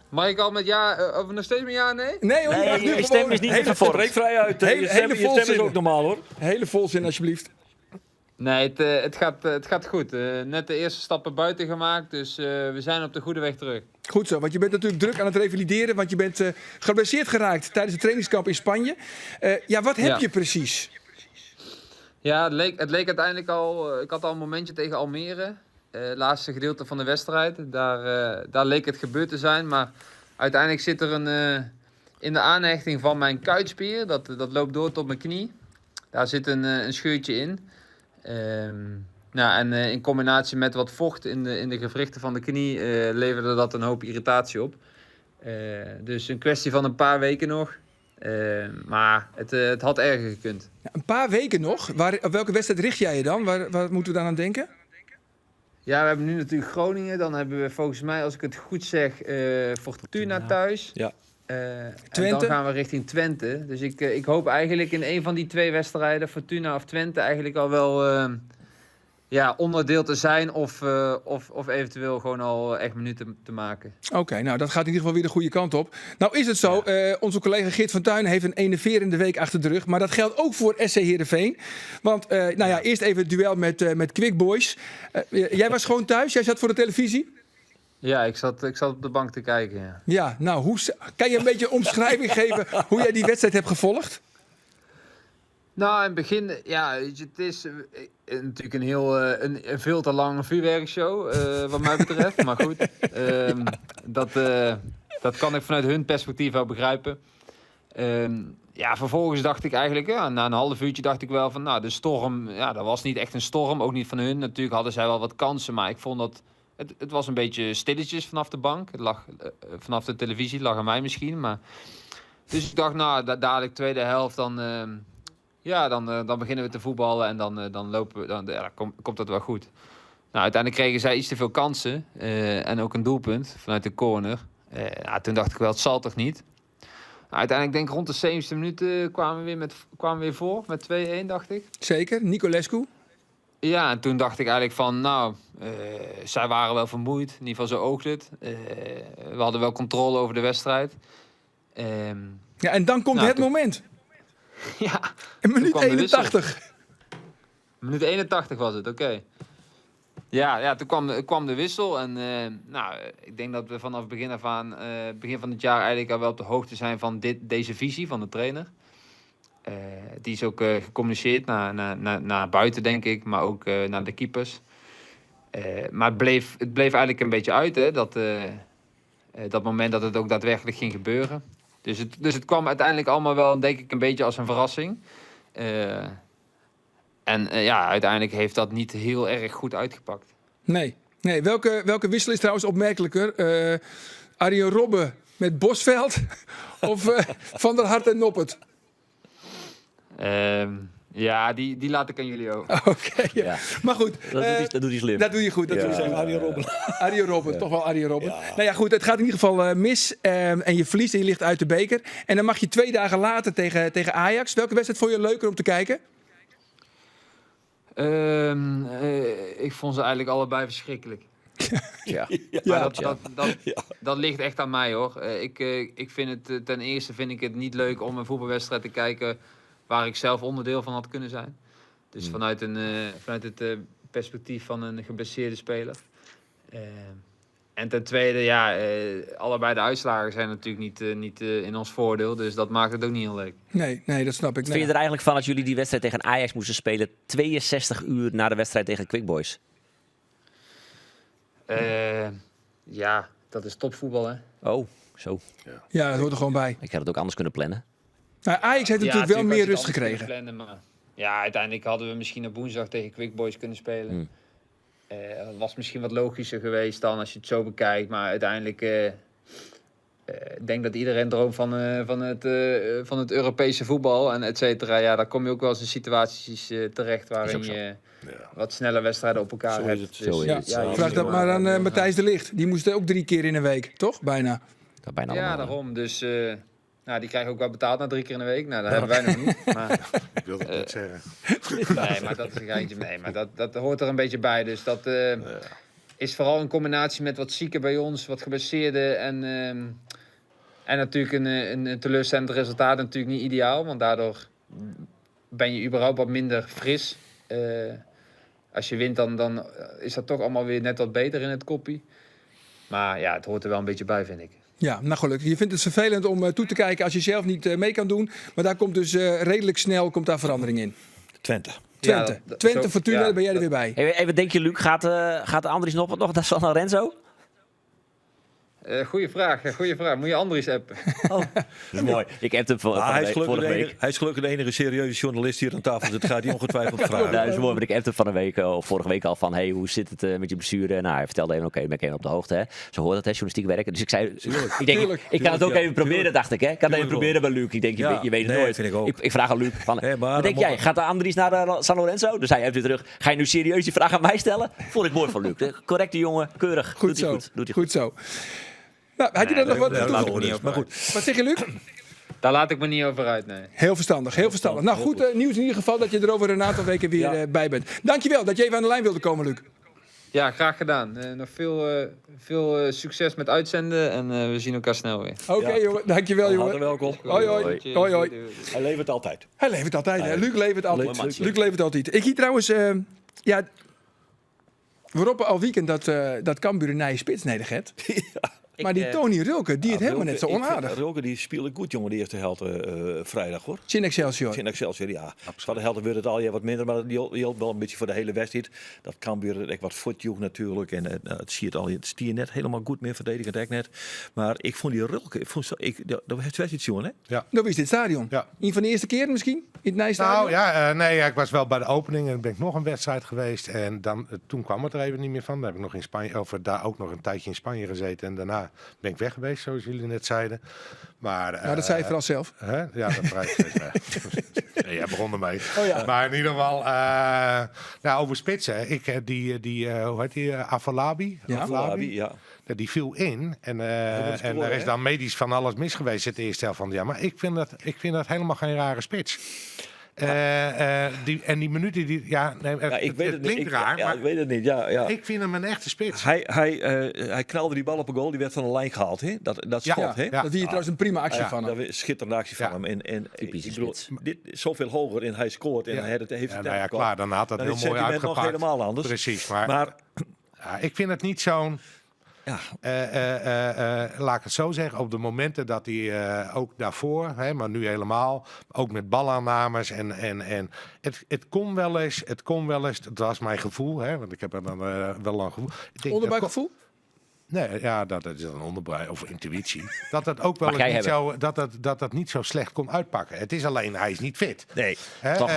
mag ik al met ja, of nog steeds met ja, nee? Nee hoor, je mag nu je gewoon stem is niet hele, gevormd. Breek vrij uit. Hele- Je hele stem is volzinnen. ook normaal hoor. hele volzin alsjeblieft. Nee, het gaat goed. Net de eerste stappen buiten gemaakt, dus we zijn op de goede weg terug. Goed zo, want je bent natuurlijk druk aan het revalideren, want je bent geblesseerd geraakt tijdens het trainingskamp in Spanje. Ja, wat heb Ja. je precies? Ja, het leek uiteindelijk al... ik had al een momentje tegen Almere. Laatste gedeelte van de wedstrijd. Daar leek het gebeurd te zijn. Maar uiteindelijk zit er in de aanhechting van mijn kuitspier. Dat loopt door tot mijn knie. Daar zit een scheurtje in. En in combinatie met wat vocht in de gewrichten van de knie... leverde dat een hoop irritatie op. Dus een kwestie van een paar weken nog. Maar het had erger gekund. Ja, een paar weken nog. Op welke wedstrijd richt jij je dan? Waar moeten we dan aan denken? Ja, we hebben nu natuurlijk Groningen. Dan hebben we volgens mij, als ik het goed zeg, Fortuna thuis. Ja. En Twente? dan gaan we richting Twente. Dus ik hoop eigenlijk in een van die twee wedstrijden, Fortuna of Twente, eigenlijk al wel onderdeel te zijn. Of eventueel gewoon al echt minuten te maken. Oké, nou dat gaat in ieder geval weer de goede kant op. Nou is het zo, onze collega Geert van Tuin heeft een enerverende week achter de rug. Maar dat geldt ook voor SC Heerenveen. Want eerst even het duel met Quick Boys. Jij was gewoon thuis, jij zat voor de televisie. Ja, ik zat op de bank te kijken. Ja. Ja, nou, kan je een beetje een omschrijving geven hoe jij die wedstrijd hebt gevolgd? Nou, in het begin, ja, weet je, het is natuurlijk een heel, een veel te lange vuurwerkshow, wat mij betreft. Maar goed, dat kan ik vanuit hun perspectief wel begrijpen. Vervolgens dacht ik eigenlijk, na een half uurtje dacht ik wel van, nou, de storm, ja, dat was niet echt een storm, ook niet van hun. Natuurlijk hadden zij wel wat kansen, maar ik vond dat, het was een beetje stilletjes vanaf de bank. Het lag, vanaf de televisie, lag aan mij misschien, maar... Dus ik dacht, nou, dadelijk tweede helft, dan beginnen we te voetballen en dan lopen we, dan komt dat wel goed. Nou, uiteindelijk kregen zij iets te veel kansen en ook een doelpunt vanuit de corner. Toen dacht ik wel, het zal toch niet. Nou, uiteindelijk denk ik rond de 70e minuut kwamen we weer voor met 2-1, dacht ik. Zeker, Nicolescu. Ja, en toen dacht ik eigenlijk van, nou, zij waren wel vermoeid. In ieder geval zo oogde het. We hadden wel controle over de wedstrijd. Ja, en dan komt Nou, het toen- moment. Ja, In minuut kwam de wissel. 81. minuut 81 was het, oké. Ja, toen kwam de wissel. En ik denk dat we vanaf begin af aan, begin van het jaar eigenlijk al wel op de hoogte zijn van deze visie van de trainer. Die is ook gecommuniceerd naar buiten, denk ik, maar ook naar de keepers. Maar het bleef eigenlijk een beetje uit, hè, dat moment dat het ook daadwerkelijk ging gebeuren. Dus het kwam uiteindelijk allemaal wel, denk ik, een beetje als een verrassing. Uiteindelijk heeft dat niet heel erg goed uitgepakt. Nee. Welke wissel is trouwens opmerkelijker? Arjen Robben met Bosveld of Van der Hart en Noppert? Die laat ik aan jullie over. Oké, ja. Ja. Maar goed. Dat doet hij slim. Dat doe je goed. Dat doe je zo. Arjen Robben, toch wel Arjen Robben. Nou ja, goed, het gaat in ieder geval mis. En je verliest en je ligt uit de beker. En dan mag je 2 dagen later tegen Ajax. Welke wedstrijd vond je leuker om te kijken? Ik vond ze eigenlijk allebei verschrikkelijk. Ja. Maar dat ligt echt aan mij, hoor. Ik vind het, ten eerste vind ik het niet leuk om een voetbalwedstrijd te kijken waar ik zelf onderdeel van had kunnen zijn. Dus vanuit het perspectief van een geblesseerde speler. En ten tweede, ja, allebei de uitslagen zijn natuurlijk niet in ons voordeel. Dus dat maakt het ook niet heel leuk. Nee, dat snap ik. Wat Nee. vind je er eigenlijk van dat jullie die wedstrijd tegen Ajax moesten spelen 62 uur na de wedstrijd tegen Quick Boys? Ja, dat is topvoetbal, hè? Oh, zo. Ja, dat hoort er gewoon bij. Ik had het ook anders kunnen plannen. Nou, Ajax heeft natuurlijk wel meer rust gekregen. Plannen, maar ja, uiteindelijk hadden we misschien op woensdag tegen Quick Boys kunnen spelen. Dat was misschien wat logischer geweest dan als je het zo bekijkt. Maar uiteindelijk ik denk dat iedereen droomt van het Europese voetbal en et cetera. Ja, daar kom je ook wel eens in situaties terecht waarin je wat snelle wedstrijden op elkaar Zo is hebt. het. Dus, Zo is Ja, het. je vraag moet dat maar aan heel Matthijs de Ligt. Die moest ook 3 keer in een week, toch? Bijna. Dat bijna Ja, allemaal. daarom. Dus die krijgen ook wel betaald na 3 keer in de week. Nou, dat hebben wij nog niet. Maar, Ik wilde het net zeggen. nee, maar dat is een geintje. Nee, maar dat hoort er een beetje bij. Dus dat is vooral in combinatie met wat zieken bij ons, wat geblesseerden en natuurlijk een teleurstellend resultaat natuurlijk niet ideaal. Want daardoor ben je überhaupt wat minder fris. Als je wint, dan is dat toch allemaal weer net wat beter in het koppie. Maar ja, het hoort er wel een beetje bij, vind ik. Ja, nou gelukkig. Je vindt het vervelend om toe te kijken als je zelf niet mee kan doen. Maar daar komt dus redelijk snel daar verandering in. Twente. Twente. Ja, Twente, zo- Fortuna, ja, daar ben jij er weer bij. Even denk je, Luc, gaat Andries nog naar San Lorenzo? Goeie vraag. Moet je Andries appen? Dat is mooi. Ik heb hem Hij is vorige week. gelukkig de enige serieuze journalist hier aan tafel. Dus dat gaat hij ongetwijfeld vragen. Nou, dat is mooi, want ik heb hem van een week of vorige week al van, hey, hoe zit het met je blessure? Nou, hij vertelde even, oké, ben ik even op de hoogte, hè. Zo hoort het, hè, journalistiek werken. Dus ik zei, ik kan het ook even proberen, dacht ik, hè. Ik kan het even proberen bij Luc. Ik denk, je weet het nooit. Vind ik ook. Ik vraag aan Luc van, Nee, maar wat denk dan jij? Gaat de Andries naar San Lorenzo? Dus hij heeft weer terug. Ga je nu serieus die vraag aan mij stellen? Vond ik mooi van Luc. Correcte jongen, keurig. Goed Doet hij zo. goed. Doet hij Goed zo. Nou, had je daar nog wat daar toe? laat ik me niet over Maar goed. Wat zeg je, Luc? Daar laat ik me niet over uit, nee. Heel verstandig, heel verstandig. Nou, goed nieuws in ieder geval dat je er over een aantal weken weer bij bent. Dankjewel dat je even aan de lijn wilde komen, Luc. Ja, graag gedaan. Nog veel succes met uitzenden en we zien elkaar snel weer. Oké, jongen. Dankjewel, Hartelijk jongen. welkom. Hoi, hoi. Cheers. Hoi, hoi. Doei, doei. Hij levert altijd. Hij levert altijd, hè. Luc levert altijd. Leuk, Luc levert altijd. Ik zie trouwens, we roepen al weekend dat Cambuur een nieuwe spits nodig heeft. Maar die Tony Rilke, die het helemaal net zo onaardig. Rilke die speelde goed, jongen, de eerste helft vrijdag, hoor. Chin Excelsior. In Excelsior, ja. Van de helft werd het al wat minder, maar die hield wel een beetje voor de hele wedstrijd. Dat Cambuur echt wat voetjoeg natuurlijk. En het stier net helemaal goed meer verdedigend, echt net. Maar ik vond die Rilke, dat was het iets, jongen, hè? Dat is dit stadion. Ja. Een van de eerste keren misschien? In het Nijstadion? Nou ja, ik was wel bij de opening en dan ben ik nog een wedstrijd geweest. En toen kwam het er even niet meer van. Dan heb ik nog in Spanje, daar ook nog een tijdje in Spanje gezeten. En daarna ben ik weg geweest, zoals jullie net zeiden. Maar, Nou, dat zei je vooral zelf. Hè? Ja, dat prijs is weg. Nee, jij begon ermee. Oh ja. Maar in ieder geval, over spitsen. Hoe heet die? Afalabi? Ja. Afalabi, ja. Die viel in. En scoren, er is hè? dan medisch van alles mis geweest in de eerste helft van het jaar. Maar ik vind dat helemaal geen rare spits. Die minuten die... Ja, nee, Ja, ik weet het het niet. klinkt raar, Ja, maar ik weet het niet, ja. ik vind hem een echte spits. Hij knalde die bal op een goal, die werd van de lijn gehaald, hè? Dat schot, Ja, hè? ja. dat hier trouwens een prima actie van hem. Dat is schitterende actie van Ja. hem. En Typische ik bedoel, spits. dit is zoveel hoger en hij scoort en Ja. hij heeft het Nou ja, klaar, dan had dat Dan heel is het mooi sentiment nog uitgepakt. helemaal anders. Precies, Maar ja, ik vind het niet zo'n... ja, laat ik het zo zeggen, op de momenten dat hij ook daarvoor, maar nu helemaal, ook met balaannames en het kon wel eens, dat was mijn gevoel, want ik heb er dan wel lang gevoel. Ik denk, Onderbuikgevoel? Nee, ja, dat is een onderbuik of intuïtie. Dat het ook wel Mag jij eens niet zo, dat niet zo slecht kon uitpakken. Het is alleen, hij is niet fit. nee. Hè? Toch,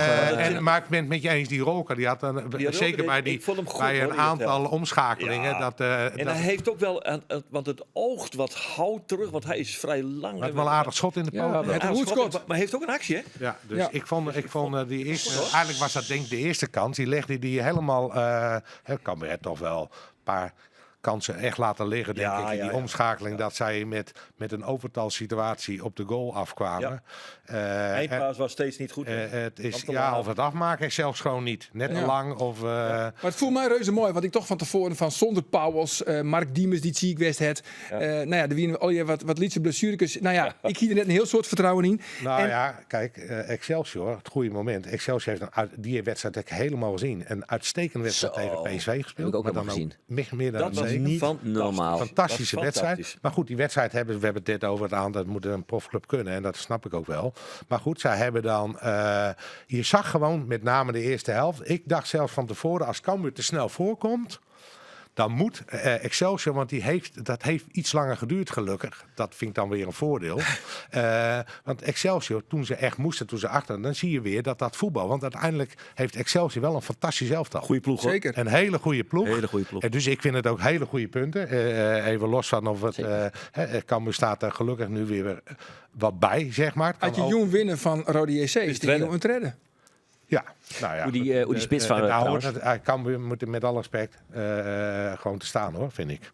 Maar ik ben het met je eens, die Rolker, die had Rolker, zeker bij, ik vond hem goed, bij hoor, een die aantal vertelde. omschakelingen. Ja. En Dat hij heeft ook wel, want het oogt wat hout terug, want hij is vrij lang. had wel een aardig schot in de Ja, poot. het Ja, een goed schot. maar hij heeft ook een actie, hè? Ja, dus Ja. ik vond die eerste... Eigenlijk was dat denk ik de eerste kans. Die legde die helemaal... kan me het toch wel een paar kansen echt laten liggen, denk Ja, ik. In die ja. omschakeling dat zij met een overtalsituatie op de goal afkwamen. Eindpaas was steeds niet goed. Het is, Want te ja, laat. of het afmaken is zelfs gewoon niet. Net te Ja. lang of... Maar het voelt mij reuze mooi, want ik toch van tevoren van zonder Pauwels, Mark Diemers die ziek west het. Nou ja, de wie al je wat lietse blessurekes. Nou ja, ik zie er net een heel soort vertrouwen in. Nou En- ja, kijk, Excelsior, het goede moment. Excelsior heeft die wedstrijd heb ik helemaal gezien. Een uitstekende wedstrijd Zo, tegen PSV gespeeld. heb ik ook maar helemaal dan gezien. meer dan Dat was gekeken. Niet normaal. Fantastische Was wedstrijd. fantastisch. Maar goed, die wedstrijd we hebben het dit over het aan, dat moet een profclub kunnen. En dat snap ik ook wel. Maar goed, zij hebben dan... je zag gewoon, met name de eerste helft. Ik dacht zelfs van tevoren, als Cambuur te snel voorkomt... Dan moet Excelsior, want dat heeft iets langer geduurd gelukkig. Dat vind ik dan weer een voordeel. Want Excelsior, toen ze echt moesten, toen ze achter... dan zie je weer dat voetbal... want uiteindelijk heeft Excelsior wel een fantastisch elftal. Goeie ploeg, hoor. Zeker. Een hele goede ploeg. Hele goede ploeg. En dus ik vind het ook hele goede punten. Even los van of het... Cambuur staat er gelukkig nu weer wat bij, zeg maar. Het Had je kan ook- Jong winnen van Rode JC, is het die redden. om te redden. Ja, nou ja. Hoe die spits van trouwens. Cambuur moet met alle respect gewoon te staan, hoor, vind ik.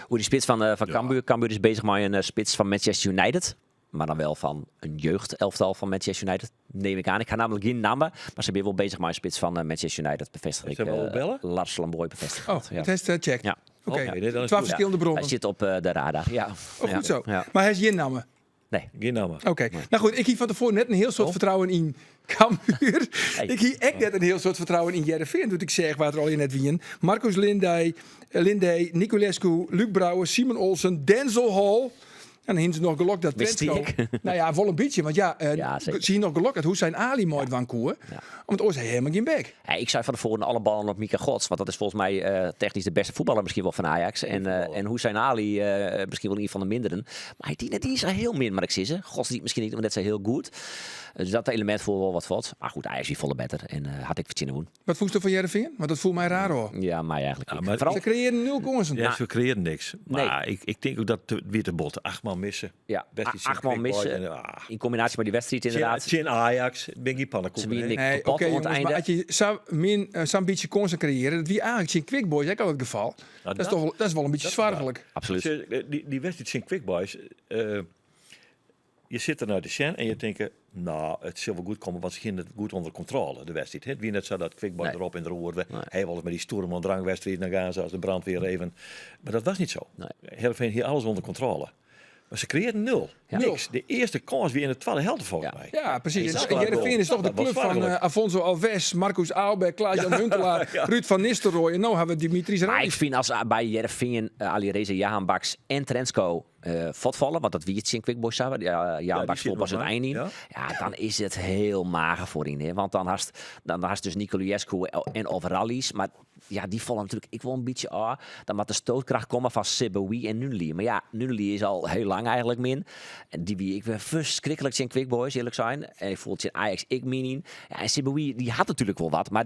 Hoe die spits van Cambuur. Cambuur is bezig met een spits van Manchester United. Maar dan wel van een jeugdelftal van Manchester United. Neem ik aan. Ik ga namelijk geen namen. Maar ze zijn weer wel bezig met een spits van Manchester United. Bevestig ik. Zijn we wel bellen? Lars Lamboy bevestigd. Oh, ja. het heeft check. Ja. Oké, Oké, nee, dan is het 12 goed. verschillende bronnen. Hij zit op de radar. Ja. Oh, Ja. goed zo. Ja. Maar hij is je namen. Nee. Geen namen. Oké. Nou goed, ik hier van tevoren net een heel soort vertrouwen in Cambuur. Hey. Ik hier echt net een heel soort vertrouwen in Jereveen. Toen ik zeg waar het er al in net wien. Marcus Lindey, Niculescu, Luc Brouwer, Simon Olsen, Denzel Hall. En dan hinten ze nog gelokt dat Wist Trentsko. ik. Nou ja, vol een beetje. Want ja, Ja, zeker. zie je nog gelokt dat hoe zijn Ali mooi van koer. Ja. Want ooit hij helemaal geen bek. Hey, ik zei van tevoren alle ballen op Mika Gods. Want dat is volgens mij technisch de beste voetballer misschien wel van Ajax. En Hussein Ali misschien wel een van de minderen. Maar die is er heel min, maar ik zie ze. Gods die misschien niet net zo heel goed. Dus dat element voelt wel wat valt. Maar goed, Ajax is volle beter. En had ik verzinnen doen. Wat voest er van Jereveen? Want dat voelt mij raar hoor. Ja, maar eigenlijk Ja, niet. maar- Vooral, Ze creëren 0 kansen. Ja, ze creëren niks. Nee. Maar ik denk ook dat het weer te bot. 8 man missen. ja, Best iets 8 man quick boy missen. en, In combinatie met die wedstrijd inderdaad. Chin Ajax, ben je Ze pannenkoeken. winnen hè? ik Nee, kapot oké aan het jongens, maar einde. als je zo'n beetje kansen creëren, dat wie eigenlijk zijn quick boys, ook al het geval. Dat is toch wel, dat is wel een beetje zwaargelijk. Absoluut. Die wedstrijd Sint Quick Boys. Je zit er naar de Shen en je denkt, nou, het zal wel goed komen, want ze gingen het goed onder controle, de wedstrijd. Het wie net zo dat Quick Boy Nee. erop en erover. Nee. Hij wel eens met die stoere drangwedstrijd naar gaan, zoals de brandweer even. Maar dat was niet zo. Nee. Heerenveen hier alles onder controle. Maar ze creëerden 0. Ja. Niks. De eerste kans weer in de tweede helft volgens Ja. mij. Ja, precies. dat En was Jereveen is toch de dat was club van zwaargelijk. Afonso Alves, Marcus Aalberg, Klaas-Jan Huntelaar, Ruud van Nistelrooy. En nu hebben we Dimitris Maar ik Reis. vind als bij Jereveen Ali Reza, Jahan Baks en Trensko vallen, want dat wie het in Quick Boys zagen, Jahan Baks zit komt pas nog het eind in. maar. Ja, dan is het heel mager voor in. Hè? Want dan hast dus Nicoliescu en Overallis, maar ja, die vallen natuurlijk ik wel een beetje dan moet de stootkracht komen van Seboui en Nunli. Maar ja, Nunli is al heel lang eigenlijk min. En die wie ik weer verschrikkelijk in Quick Boys, eerlijk zijn. En ik voel het in Ajax ik min in. Ja, en Seboui die had natuurlijk wel wat, maar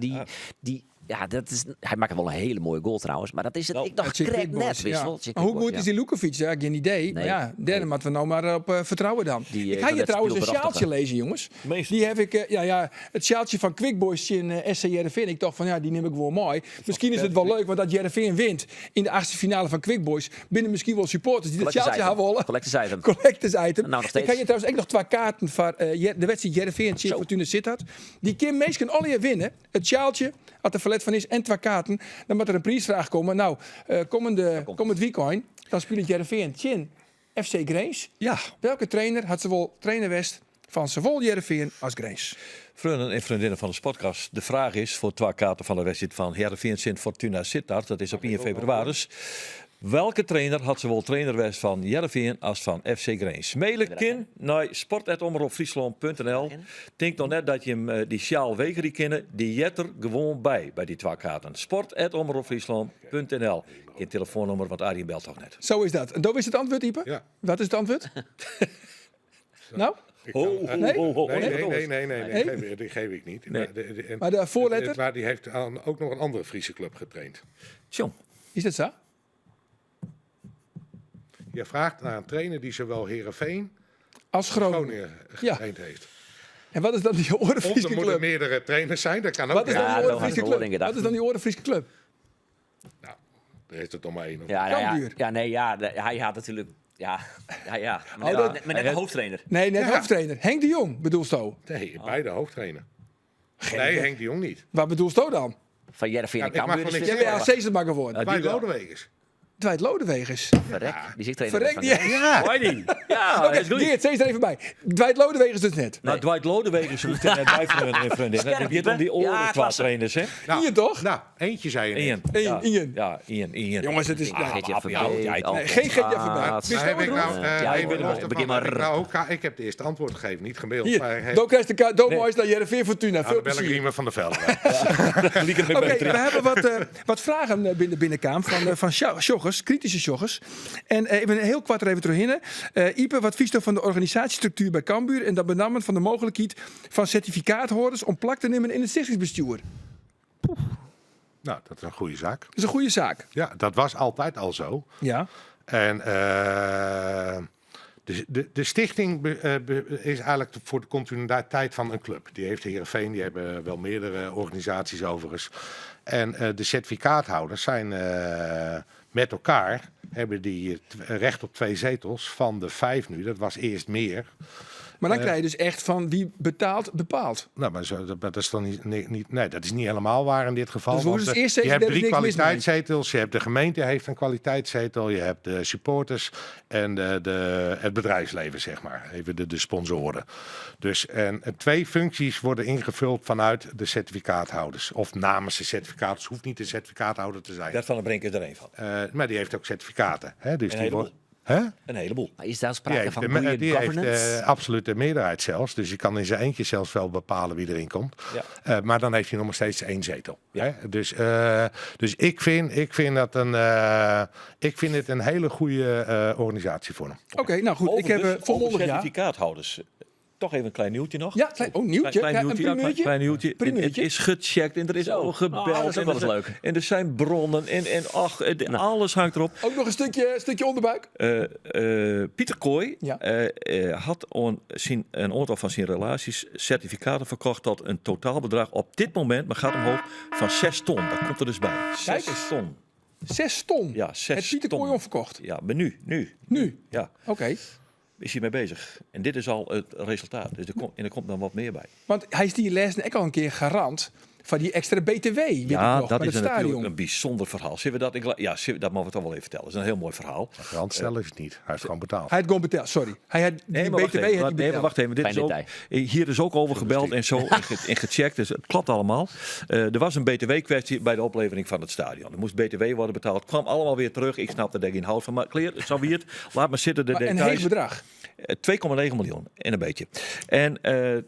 ja, dat is, hij maakt wel een hele mooie goal trouwens. Maar dat is het. Nou, ik dacht, Het zijn krijg quick boys, net. Wist ja. wel, Maar hoe goed is die Lukovic? Ja, geen idee. Maar ja, derde moeten we nou maar op vertrouwen dan. Die, Ik ga kan je net trouwens een speelberachtigen. sjaaltje lezen, jongens. Meestal. Die heb ik, het sjaaltje van Quick Boys in SC Jereveen. Ik dacht van, ja, die neem ik wel mooi. Misschien is het wel leuk, want dat Jereveen wint in de 8e finale van Quick Boys. Binnen misschien wel supporters die dat sjaaltje hebben willen. Collectors item. Collectors item. Nou, nog Ik steeds. ga je trouwens ook nog 2 kaarten voor de wedstrijd Jereveen tegen Fortuna Sittard. Die Kim Mees kan alle jaar winnen. Het sjaaltje, als er verlet van is, en 2 kaarten. Dan moet er een prijsvraag komen. Nou, komend weekend, dan speelt Jereveen Chin FC Grace. Ja, Welke trainer had zowel trainer West van zowel Jereveen als Grace? vrienden en vriendinnen van de podcast. De vraag is voor 2 kaarten van de wedstrijd van Heerenveen Sint Fortuna Sittard. Dat is op 1 februari. Welke trainer had zowel trainer West van Heerenveen als van FC Grace? Mailen kind naar sport@omroepfriesland.nl. Denk nog net dat je hem die sjaal wegerie kennen. Die jet er gewoon bij die 2 kaarten. Sport@omroepfriesland.nl. Je telefoonnummer, want Arjen belt toch net. Zo is dat. En dat is het antwoord, Ipe? Ja. Wat is het antwoord? Nou, Nee, die geef ik niet. Nee. maar de voorletter, Maar die heeft ook nog een andere Friese club getraind. Tjong. is het zo? Je vraagt naar een trainer die zowel Heerenveen Als Groningen. Groningen Ja. getraind heeft. En wat is dan die Of Orenfriese er moeten club? meerdere trainers zijn, dat kan ook. Wat is dan Ja, die dat Orenfriese had ik wel club? ingedacht. Wat is dan die Orenfriese club? Nou, er is er toch maar één. Of Ja, Cambuur. hij had natuurlijk. Ja. Maar Oh, dat- net de hoofdtrainer. Nee, net Ja. hoofdtrainer. Henk de Jong bedoelst je? Nee, beide hoofdtrainer. Nee, Henk de Jong niet. Wat bedoelst je dan? Van Jereveen en Ja, ik mag Cambuur. wel is niks Jij weer- bent AC maar geworden. Ja, Bij die wel. Lodewegers. Dwight Lodewegers. Verrek, die zit trainer Verrek, van die- Genk. Ja, Hoor je die? Ja, dat is goed. Geert, steeds er even bij. Dwight Lodewegers dus net. Nou, Dwight Lodewegers hoeft er net bij vrienden en vriendinnen. Het gaat om die Ja, oren klasse. trainers, hè? Ian toch? Nou, eentje zei je net. Ian. Ian. Ja, Ian. Jongens, het is... Ah, Geert-Jan ja, Verbeek, ja, Alfons nee, geen Geert-Jan Verbeek. Maat. Wist Maar heb ik nou, Ja, even ik weet het los wel. daarvan, Begin maar. heb ik nou ook, ik heb de eerste antwoord gegeven, niet gemaild. Hier, Maar hij Dan krijgt de Domois naar Jereveen Fortuna. aan Veel de plezier. Belgriemen van de Velde. Oké, we hebben wat vragen binnen de binnenkamer van joggers, kritische joggers. En ik ben heel kwart er even terug in. Ipe, wat vies je van de organisatiestructuur bij Cambuur en dat benammen van de mogelijkheid van certificaathouders om plak te nemen in het stichtingsbestuur? Nou, dat is een goede zaak. Dat is een goede zaak. Ja, dat was altijd al zo. Ja. En de stichting is eigenlijk voor de continuïteit van een club. Die heeft Heerenveen, die hebben wel meerdere organisaties overigens. En de certificaathouders zijn met elkaar, hebben die recht op 2 zetels van de 5 nu. Dat was eerst meer. Maar dan krijg je dus echt van wie betaalt, bepaalt. Nou, maar dat is dan niet, nee, dat is niet helemaal waar in dit geval. Dus hoe is want, het eerst je steeds hebt derde 3 niks mis mee? kwaliteitszetels, je hebt de gemeente heeft een kwaliteitszetel, je hebt de supporters en het bedrijfsleven, zeg maar. Even de sponsoren. Dus en 2 functies worden ingevuld vanuit de certificaathouders. Of namens de certificaathouders, hoeft niet de certificaathouder te zijn. Dat van de Brink is er één van. Maar die heeft ook certificaten. Hè? Dus Een die heleboel. wordt. Hè? Een heleboel. Maar is daar Die sprake heeft, van goede die governance? heeft absoluut de meerderheid zelfs. Dus je kan in zijn eentje zelfs wel bepalen wie erin komt. Ja. Maar dan heeft hij nog steeds 1 zetel. Ja. Hè? Dus ik vind het een hele goede organisatie voor hem. Oké, nou goed. Over Ik heb dus, volmondig over ja. certificaathouders. Toch even een klein nieuwtje nog. Ja, nieuwtje. Klein Ja, nieuwtje, een primeurtje. klein nieuwtje. Primeurtje. Het is gecheckt en er is al gebeld. dat is ook wel eens en er leuk. zijn- En er zijn bronnen en ach, alles hangt erop. Ook nog een stukje onderbuik. Pieter Kooi Ja. had een aantal van zijn relaties certificaten verkocht tot een totaalbedrag op dit moment, maar gaat omhoog, van 6 ton. Dat komt er dus bij. Kijk 6 eens. ton. 6 ton. Ja, 6 Het Pieter ton. Kooi onverkocht. Ja, maar nu. Nu. Ja, Oké. is hij mee bezig. En dit is al het resultaat. Dus er komt nog wat meer bij. Want hij is die les ook al een keer garant van die extra BTW. Weet ik Ja, nog, dat bij is het natuurlijk stadion. een bijzonder verhaal. Zullen we dat? Dat mogen we toch wel even vertellen. Dat is een heel mooi verhaal. Randstellen is het niet. Hij heeft gewoon betaald. Hij had gewoon betaald, sorry. Hij had die maar BTW had hij betaald. wacht even. Dit Fijn is ook, detail. hier is ook over gebeld en zo en gecheckt. Dus het klopt allemaal. Er was een BTW-kwestie bij de oplevering van het stadion. Er moest BTW worden betaald. Het kwam allemaal weer terug. Ik snap er geen hout van. Maar kleer, zo wie het. Laat maar zitten. De Maar een details. heeg bedrag. 2,9 miljoen en een beetje. En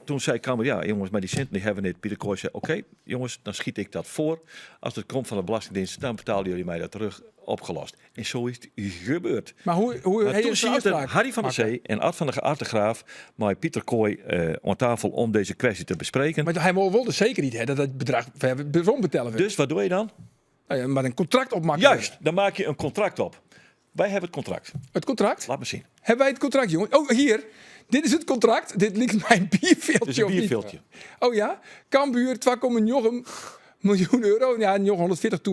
toen zei Kamer, ja jongens, maar die centen die hebben we niet. Pieter Kooi zei, oké, jongens, dan schiet ik dat voor. Als het komt van de Belastingdienst, dan betalen jullie mij dat terug, opgelost. En zo is het gebeurd. Maar hoe Maar hij toen is zie je het afspraak? Harry van der Zee en Art van der Artegraaf, maar Pieter Kooi aan tafel om deze kwestie te bespreken. Maar hij wilde zeker niet hè, dat het bedrag waarom betalen we. Dus wat doe je dan? Nou ja, maar een contract opmaken. Juist, dan maak je een contract op. Wij hebben het contract. Het contract? Laat me zien. Hebben wij het contract, jongen? Oh, hier. Dit is het contract. Dit lijkt mij een bierveeltje. Het is een of niet? bierveeltje. Oh ja? Cambuur, 2,9 miljoen euro. Ja, 940.000.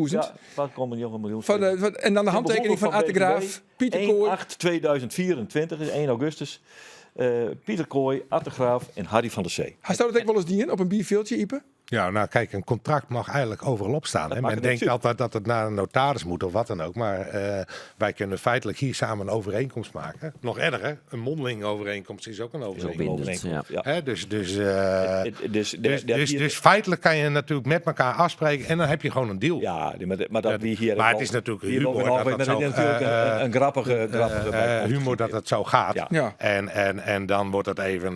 Ja, wat komen een miljoen? En dan de handtekening van Attegraaf, Pieter Kooi. 1/8/2024, is 1 augustus. Pieter Kooi, Attegraaf en Harry van der Zee. Hij zou dat ook wel eens dienen op een bierveeltje, Ipe? Ja, nou kijk, een contract mag eigenlijk overal op staan. Hè? mag Men het denkt natuurlijk. altijd dat het naar een notaris moet of wat dan ook. Maar wij kunnen feitelijk hier samen een overeenkomst maken. Nog erger, een mondeling overeenkomst is ook een overeenkomst. bindend, ja. Hè, Dus dus feitelijk kan je natuurlijk met elkaar afspreken en dan heb je gewoon een deal. ja, maar dat wie hier. Maar het is natuurlijk hier humor bovenop, dat dat maar zo, is natuurlijk een grappige humor dat het zo gaat. Ja. Ja. En dan wordt het even...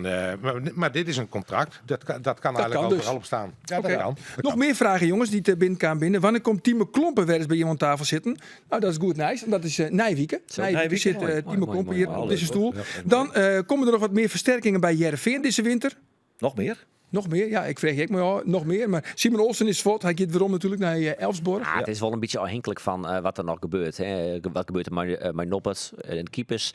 maar dit is een contract. Dat kan eigenlijk kan dus. overal op staan. Ja, Oké. dat kan. Nog meer vragen, jongens, die te binnenkamer binnen. Wanneer komt Timo Klompen weer eens bij iemand aan tafel zitten? Nou, dat is goed nice. En dat is Nijwieken. Nijwieken Nijwieken, zit mooi, Timo mooi, Klompen mooi, hier mooi. op deze stoel. Dan komen er nog wat meer versterkingen bij Jereveen deze winter. Nog meer? Nog meer? Ja, ik vreeg me al nog meer. Maar Simon Olsen is voort. Hij gaat weer om natuurlijk naar Elfsborg. Ja, het is wel een beetje afhankelijk van wat er nog gebeurt. Hè. Wat gebeurt er met Noppert en de keepers?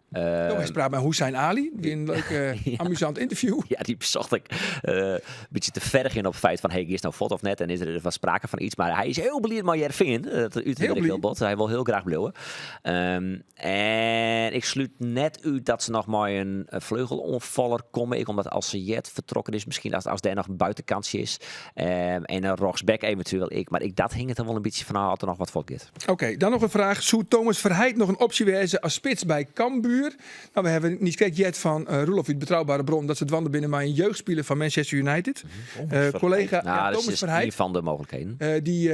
Nog eens praten met Hussein Ali. Die een leuk amusant interview. Ja, die bezocht ik een beetje te ver in op het feit van, hey, is nou fot of net? En is er was sprake van iets. Maar hij is heel benieuwd met Jervin. Dat uit Heel heel bot. Hij wil heel graag blijven. En ik sluit net uit dat ze nog maar een vleugelonvaller komen. Omdat als ze jet vertrokken is, misschien misschien als daar nog een buitenkansje is. En een Roxback eventueel ik. Maar dat hing het er wel een beetje van altijd nog wat voor gaat. Oké, dan nog een vraag. Zou Thomas Verheid nog een optie wezen als spits bij Cambuur? Nou, we hebben niet gekeken van Roelof uit Betrouwbare Bron dat ze het wandelen binnen maar een jeugdspeler van Manchester United. Collega Nou, dat Thomas is Verheid. niet van de mogelijkheden. Die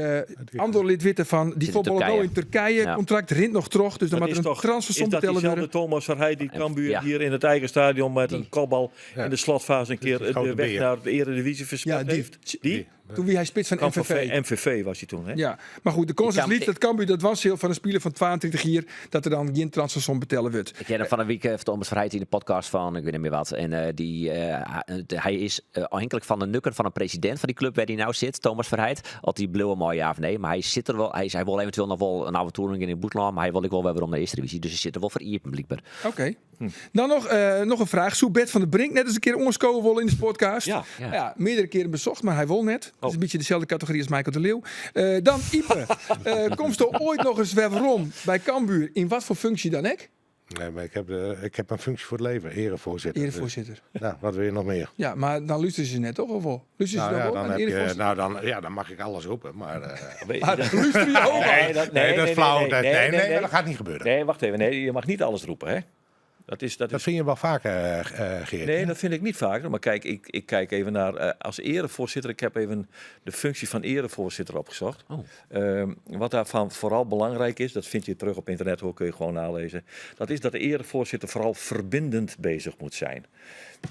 Andor lid witten van die in voetballen Turkije. in Turkije. Ja. Contract rint nog terug. Dus dan moet er een transfersom is dat betellen diezelfde worden. Thomas Verheid die Cambuur Ja. hier in het eigen stadion met een kopbal Ja. in de slotfase een keer Die grote de weg beer. naar de Eredivisie verspeeld Ja, die- heeft? Die? Toen wie hij spits van Kwam van MVV. MVV was hij toen, hè? Ja, maar goed, de kans is kan- lief dat Cambuur dat was heel van een speler van 22 jaar dat er dan geen transfersom betellen wordt. Ik ken hem van een week Thomas Verheid in de podcast van, ik weet niet meer wat. En hij is afhankelijk van de nukken van een president van die club waar hij nou zit, Thomas Verheid. Of die blauwe mooi ja of nee. Maar hij zit er wel, hij wil eventueel nog wel een avontuur in het boetland, maar hij wil ik wel weer om de eerste divisie. Dus hij zit er wel voor Iepen, blijkbaar. Oké. Dan nog een vraag. Zou Bert van der Brink net eens een keer onskomen willen in de podcast? Ja. Ja, meerdere keren bezocht, maar hij wil net. Dat is een beetje dezelfde categorie als Michael de Leeuw. Dan Ipe. Komst er ooit nog eens waarom bij Cambuur? In wat voor functie dan ik? Nee, maar ik heb een functie voor het leven, erevoorzitter. Erevoorzitter. Dus, nou, wat wil je nog meer? Ja, maar dan luisteren ze net toch? Of wel? Luisteren ze Nou, ja, dan wel? dan, Aan heb je, erevoorzitter? nou dan mag ik alles roepen, maar... Maar dan luisteren je ook al. Nee, dat is flauw. Nee, dat gaat niet gebeuren. Nee, wacht even. Nee, je mag niet alles roepen, hè? Dat vind je wel vaker, Geert. Nee, dat vind ik niet vaker. Maar kijk, ik kijk even naar als erevoorzitter. Ik heb even de functie van erevoorzitter opgezocht. Wat daarvan vooral belangrijk is, dat vind je terug op internet, hoe kun je gewoon nalezen. Dat is dat de erevoorzitter vooral verbindend bezig moet zijn.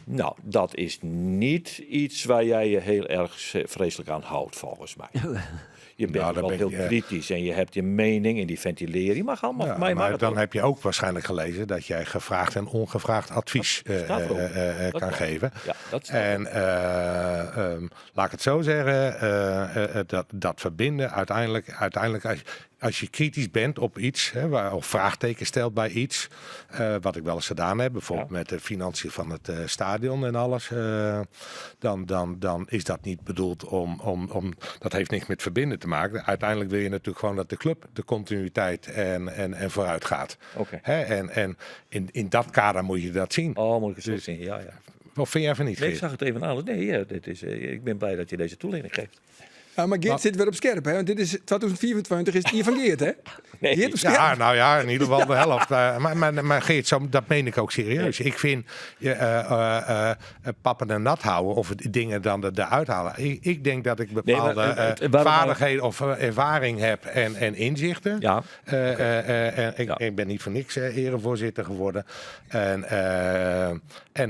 Nou, dat is niet iets waar jij je heel erg vreselijk aan houdt, volgens mij. Je bent Nou, dan wel ben heel ik, kritisch en je hebt je mening en die ventileren. Je mag allemaal. Ja, mij maar mag dan het heb je ook waarschijnlijk gelezen dat jij gevraagd en ongevraagd advies staat erop. Dat kan klopt. geven. Ja, dat staat En laat ik het zo zeggen, dat verbinden uiteindelijk als je kritisch bent op iets, of vraagteken stelt bij iets, wat ik wel eens gedaan heb, bijvoorbeeld met de financiën van het stadion en alles, dan is dat niet bedoeld om dat heeft niks met verbinden te maken. Uiteindelijk wil je natuurlijk gewoon dat de club de continuïteit en vooruit gaat. Oké. En in dat kader moet je dat zien. Oh, moet ik het zo zien? Ja, ja. Wat vind jij van niet, Nee, ik Geert? zag het even aan. Nee, ja, ik ben blij dat je deze toelichting geeft. Ja, maar Geert zit weer op scherp, hè? Want dit is 2024 is het hier van Geert, hè? Nee. Geert op scherp. Ja, nou ja, in ieder geval de helft. Maar Geert, dat meen ik ook serieus. Ik vind pappen en nat houden of dingen dan eruit halen. Ik denk dat ik bepaalde waarom- vaardigheden of ervaring heb en inzichten. Ja. Ik ben niet voor niks erevoorzitter geworden. En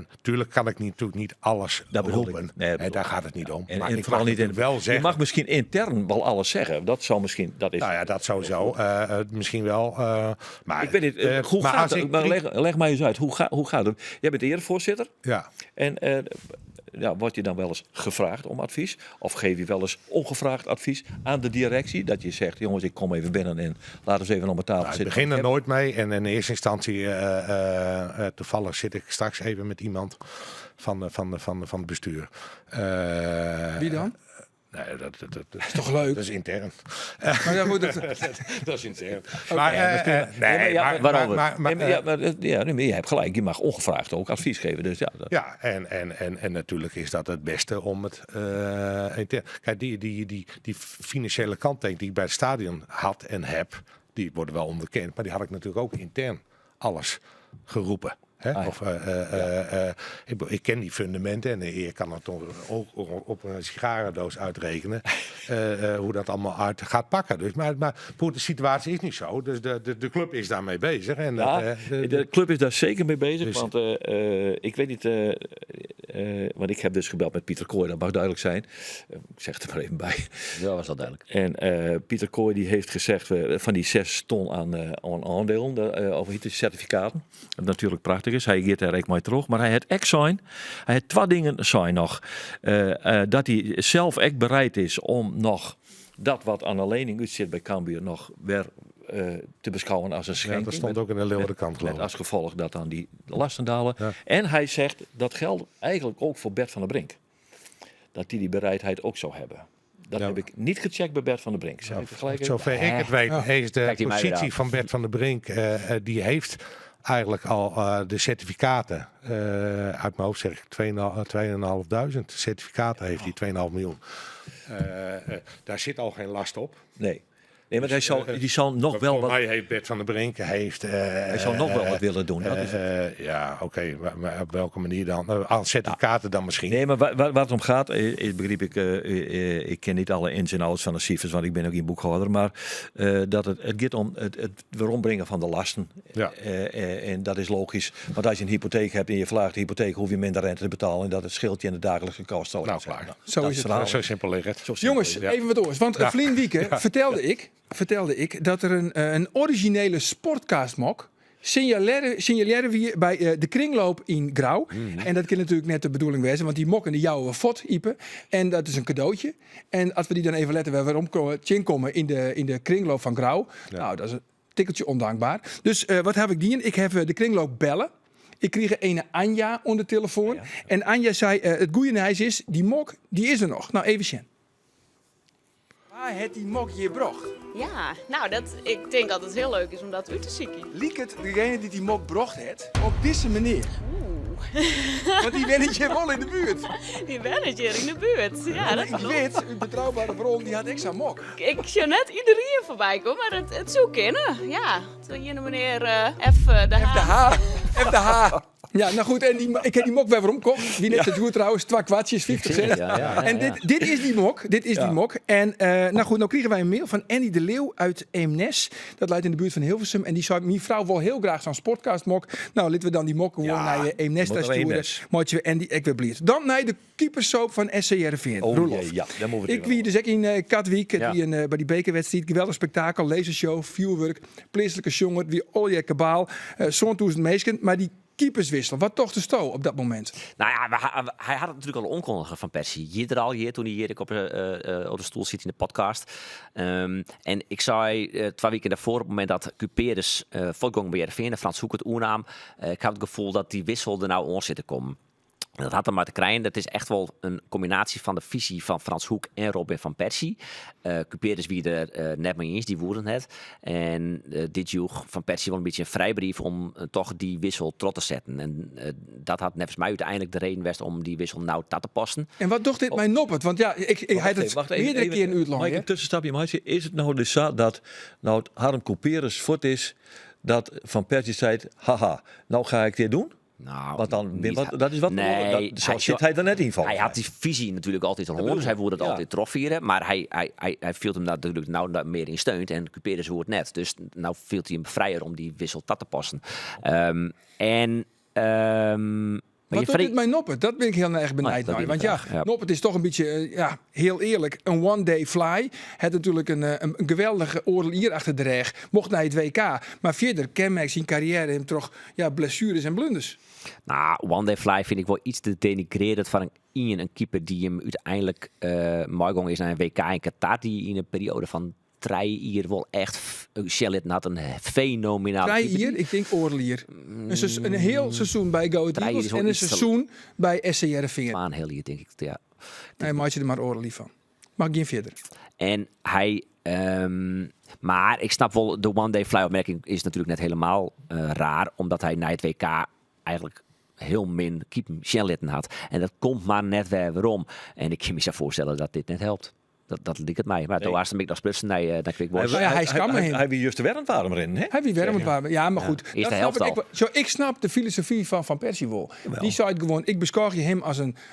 natuurlijk kan ik natuurlijk niet alles Dat bedoel ik. roepen. Nee, dat bedoel Daar ik. gaat het niet om. En Maar ik vooral mag niet in natuurlijk wel Je zeggen. mag misschien intern wel alles zeggen. Dat zou misschien. Dat is. Nou ja, dat sowieso. Misschien wel. Maar Ik weet niet. Hoe maar gaat als het? ik- Maar leg mij eens uit. Hoe gaat het? Jij bent erevoorzitter. Ja. En word je dan wel eens gevraagd om advies? Of geef je wel eens ongevraagd advies aan de directie? Dat je zegt, jongens, ik kom even binnen en laat eens even op mijn tafel Nou, ik zitten. begin er nooit mee. En in eerste instantie, toevallig zit ik straks even met iemand van het bestuur. Wie dan? Nee, dat Is toch leuk? dat is intern. Maar ja, goed, Dat is intern. maar Maar je hebt gelijk. Je mag ongevraagd ook advies geven. Dus ja, Ja, en natuurlijk is dat het beste om het intern. Kijk, die financiële kanttekening die ik bij het stadion had en heb, die worden wel onderkend. Maar die had ik natuurlijk ook intern alles geroepen. Hè? Ah, ja. Ik ken die fundamenten en je kan het ook op een sigarendoos uitrekenen hoe dat allemaal uit gaat pakken. Dus, maar de situatie is niet zo. Dus de club is daarmee bezig. En Ja, de club is daar zeker mee bezig. Dus- Want ik weet niet, want ik heb dus gebeld met Pieter Kooi, dat mag duidelijk zijn. Ik zeg het er maar even bij. Ja, was dat duidelijk. En Pieter Kooi die heeft gezegd van die 6 ton aan aandelen over die certificaten. Dat natuurlijk prachtig is. Hij geeft er maar terug. Maar hij had echt zijn. Hij had 2 dingen zijn nog. Dat hij zelf echt bereid is om nog dat wat aan de lening uit zit bij Cambuur nog weer te beschouwen als een ja, schenking. dat stond ook in de Leeuwardenkant, geloof Met ik. als gevolg dat dan die lasten dalen. Ja. En hij zegt dat geldt eigenlijk ook voor Bert van der Brink. Dat die bereidheid ook zou hebben. Dat Ja. heb ik niet gecheckt bij Bert van der Brink. Zeg ik er gelijk even Zover bij. ik het weet, is de Kijkt hij mij weer positie aan. van Bert van der Brink, die heeft eigenlijk al de certificaten, uit mijn hoofd zeg ik 2.500 certificaten heeft hij, 2,5 miljoen. Daar zit al geen last op. Nee. Nee, maar die zal nog wel Voor wat... mij heeft Bert van der Brink Hij zou nog wel wat willen doen. Dat is het. ja, oké. Maar op welke manier dan? Aan certificaten dan misschien? Nee, maar waar het om gaat, begreep ik ken niet alle ins en outs van de cijfers, want ik ben ook geen boekhouder, maar dat het gaat om het weerombrengen van de lasten. Ja. En dat is logisch, want als je een hypotheek hebt en je verlaagt de hypotheek, hoef je minder rente te betalen en dat het scheelt je in de dagelijkse kosten. Nou, klaar. Zo is het. verhaal. Zo simpel ligt het. Zo simpel Jongens, is het. even wat oors. Want Vlien Wieke vertelde ik dat er een originele sportcastmok signaleren we bij de kringloop in Grauw. En dat kan natuurlijk net de bedoeling wezen, want die mokken die jouwen fot, Ipe. En dat is een cadeautje. En als we die dan even letten, we waarom komen in de kringloop van Grauw. Nou, dat is een tikkeltje ondankbaar. Dus wat heb ik die? Ik heb de kringloop bellen. Ik kreeg een Anja onder de telefoon. Ja. En Anja zei, het goeie nieuws is, die mok, die is er nog. Nou, even zien. Waar heeft die mok je brocht? Ja, nou, ik denk dat het heel leuk is om dat uit te zieken. Liek het degene die mok brocht heeft op deze manier? Oeh. Want die bent je wel in de buurt. Die ben het hier in de buurt. Ja, dat Ik weet, een betrouwbare bron die had extra mok. Ik zie net iedereen voorbij komen, maar het zou kunnen. Ja, toen je meneer even de H. Even de H. Ja, nou goed, en ik heb die mok weer omkocht. Wie net het goed trouwens, 2 kwartjes, 50 cent. En dit is die mok. Die mok. En nou goed, nou kregen wij een mail van Andy de Leeuw uit Eemnes. Dat leidt in de buurt van Hilversum. En die zei, mijn vrouw wil heel graag zo'n sportcastmok. Nou, laten we dan die mok gewoon naar Eemnes sturen. Mootje Andy, ik ben blij. Dan naar de keepersoap van SC Heerenveen. Roelof. Ja, daar moeten we Ik wie dus ook in Katwijk, bij die bekerwedstrijd. Geweldig spektakel, lasershow, vuurwerk, plaatselijke jongen, wie olje kabaal, zo'n toezend meesken. Maar die keeperswissel, wat toch de sto op dat moment? Nou ja, hij had het natuurlijk al onkondigen van Persie. Hier toen hij hier op de stoel zit in de podcast. En ik zei 2 weken daarvoor, op het moment dat Cuperus voortgang bij Heerenveen, Frans Hoek het oernaam, ik had het gevoel dat die wissel er nou on zit te komen. Dat had hem maar te krijgen. Dat is echt wel een combinatie van de visie van Frans Hoek en Robin van Persie. Cuperus wie er net mee eens, die woorden het. En dit joeg van Persie wel een beetje een vrijbrief om toch die wissel trot te zetten. En dat had nevens mij uiteindelijk de reden was om die wissel nou te passen. En wat doet dit mij noppert? Want ja, ik had het meerdere keer in Uitland. Mag ik een tussenstapje maken? Is het nou dus zo dat nou Harm Cuperus voort is dat Van Persie zei, haha, nou ga ik dit doen? Nou, Want dan, dat is wat. Nee, zo zit hij er net in van. Hij had die visie natuurlijk altijd al hoor, dus hij wilde het altijd trofvieren. Maar hij viel hem natuurlijk nou meer in steun en Cuperus hoort net. Dus nou viel hij hem vrijer om die wissel te passen. Wat doet dit mij Noppert? Dat ben ik heel erg benijd naar. Want Noppert is toch een beetje, heel eerlijk, een one-day fly. Het natuurlijk een geweldige oorlog achter de reg. Mocht naar het WK. Maar verder kenmerkt zijn carrière hem toch blessures en blunders. Nou, one day fly vind ik wel iets te denigrerend van een keeper die hem uiteindelijk meegegaan is naar een WK in Qatar. Die in een periode van 3 jaar wel echt Shellet had een fenomenale 3 jaar, ik denk oorlier. Een heel seizoen bij Go Ahead Eagles en een seizoen bij SC Heerenveen. Maar een heel jaar denk ik, ja. Nee, maak je er maar oorlier van. Mag ik geen verder. En hij... maar ik snap wel, de one day fly opmerking is natuurlijk net helemaal raar. Omdat hij na het WK eigenlijk heel min keeper Shelletten had. En dat komt maar net weer waarom. En ik kan me zo voorstellen dat dit net helpt. Dat liep het mij. Maar toen was ik nog splitsen naar Quickboys. Hij wie juist de warmtwarmer in, hè? Hij wie warmtwarmer. Ja, maar goed. Is de helft al. Ik snap de filosofie van Persie wel. Die zei het gewoon, ik beschouw je hem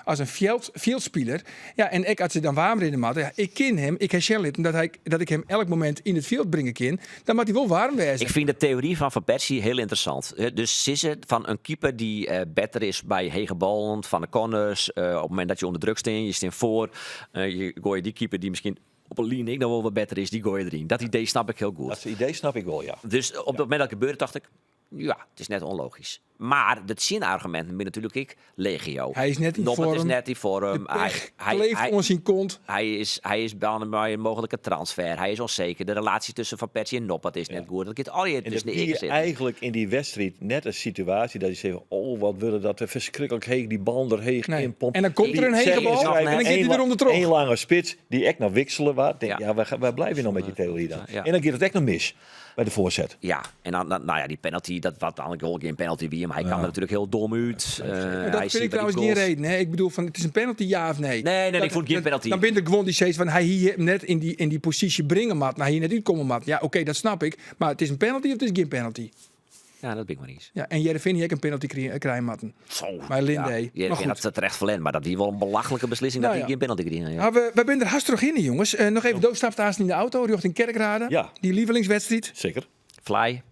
als een veldspeler. Ja, en ik als ze dan warm in de mat. Ja, ik ken hem, ik herken het. Dat ik hem elk moment in het veld brengen kan. Dan moet hij wel warm wezen. Ik vind de theorie van Persie heel interessant. Dus Sisse van een keeper die beter is bij hege ballen, van de corners. Op het moment dat je onder druk staat, je staat voor. Je gooit die keeper die misschien op een linie nog wel wat beter is, die gooi je erin. Dat idee snap ik heel goed. Dat idee snap ik wel, ja. Dus op het moment dat het gebeurde, dacht ik, ja, het is net onlogisch. Maar de argumenten ben natuurlijk ik legio. Hij is net in Noppert vorm. is net in vorm. Kleeft ons in kont. Hij is bang bij een mogelijke transfer. Hij is onzeker. De relatie tussen Van Persie en Noppert is net goed. Dat gaat al je En dus dat niet die zitten. eigenlijk in die wedstrijd net een situatie dat je zegt, oh wat willen dat er verschrikkelijk heeg die bal er heeg Nee. in pompt. En dan komt er een Die hege zeggen, bal schrijven en dan gaat hij één weer om de trog. Eén lange spits die echt naar wikselen was. Denk, Ja. waar blijf je nou met je theorie dan? Ja. En dan gaat het echt nog mis bij de voorzet. Ja, en dan, nou ja, die penalty, dat was dan ook geen penalty wie, maar hij kwam er natuurlijk heel dom uit. En dat vind ik trouwens geen reden. Hè? Ik bedoel, van, het is een penalty, ja of nee? Nee, Dat- ik vond geen dat- penalty. Dan ben ik gewoon die steeds van, hij hier net in die positie brengen mat, naar hier net uitkomen mat. Ja, oké, dat snap ik. Maar het is een penalty of het is geen penalty? Ja, dat ben ik maar niet. Ja, en jij vindt ook een penalty krijgen matten. Maar Linde. Ja, Maar dat goed. is terecht verlend, maar dat is wel een belachelijke beslissing Nou dat hij ja. geen penalty kreeg. Ja. Maar we zijn er hartstikke in, jongens. Nog even doodstapte haast in de auto, richting Kerkrade. Ja. Die lievelingswedstrijd. Zeker. Fly.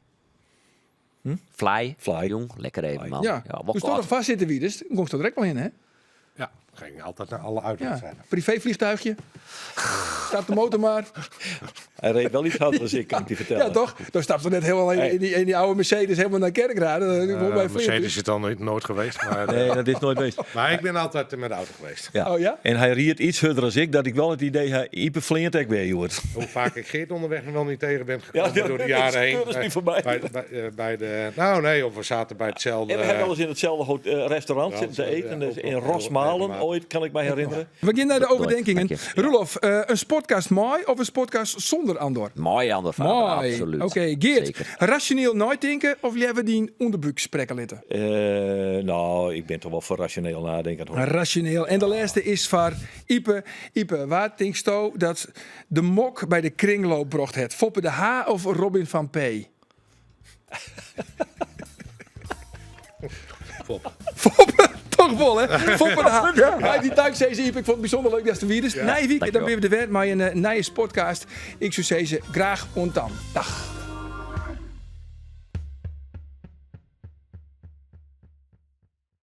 Fly. Fly. Jong, lekker even, man. Ja, wel dus toch kwaad. nog vastzitten wie, dus dan komt er direct wel in, hè? Ja, ging altijd naar alle Ja, uitwedstrijden. privévliegtuigje. Staat de motor maar. Hij reed wel iets harder dan ik, kan ik je vertellen. Ja, toch? Dan stapt er net helemaal in die oude Mercedes helemaal naar Kerkrade. Mercedes is dan nooit geweest. Maar, Nee, dat is nooit geweest. maar ik ben altijd met de auto geweest. Ja. Oh ja? En hij riet iets harder dan ik, dat ik wel het idee hij hyper flint ik weer, Joert. Hoe vaak ik Geert onderweg nog wel niet tegen ben gekomen Ja, door de dat jaren heen. is niet voorbij. Bij de, nou nee, of we zaten bij hetzelfde. En we hebben wel eens in hetzelfde restaurant Ja, zitten te ja, eten. ja, Dus ook in wel Rosmalen, regelmatig. ooit kan ik mij herinneren. We gaan naar de overdenkingen. dank je. Roelof, een sportcast mooi of een sportcast zonder Andor? Mooi ander vader, Mooi. absoluut. Oké, Geert. Zeker. Rationeel nooit denken of hebben we die onderbuik sprekken litten? Nou, ik ben toch wel voor rationeel nadenken. Hoor. Rationeel. En de laatste is van Ipe. Ipe, waar denkst je dat de mok bij de kringloop bracht het? Foppe de H of Robin van P? Foppe, toch wel hè? Foppe de H. Ja, die dankzij Ipe, ik vond het bijzonder leuk dat ze weer is. Nijwiek, dan ben we de wet maar een nieuwe sportcast. Ik zou zeggen, graag ontam. Dag.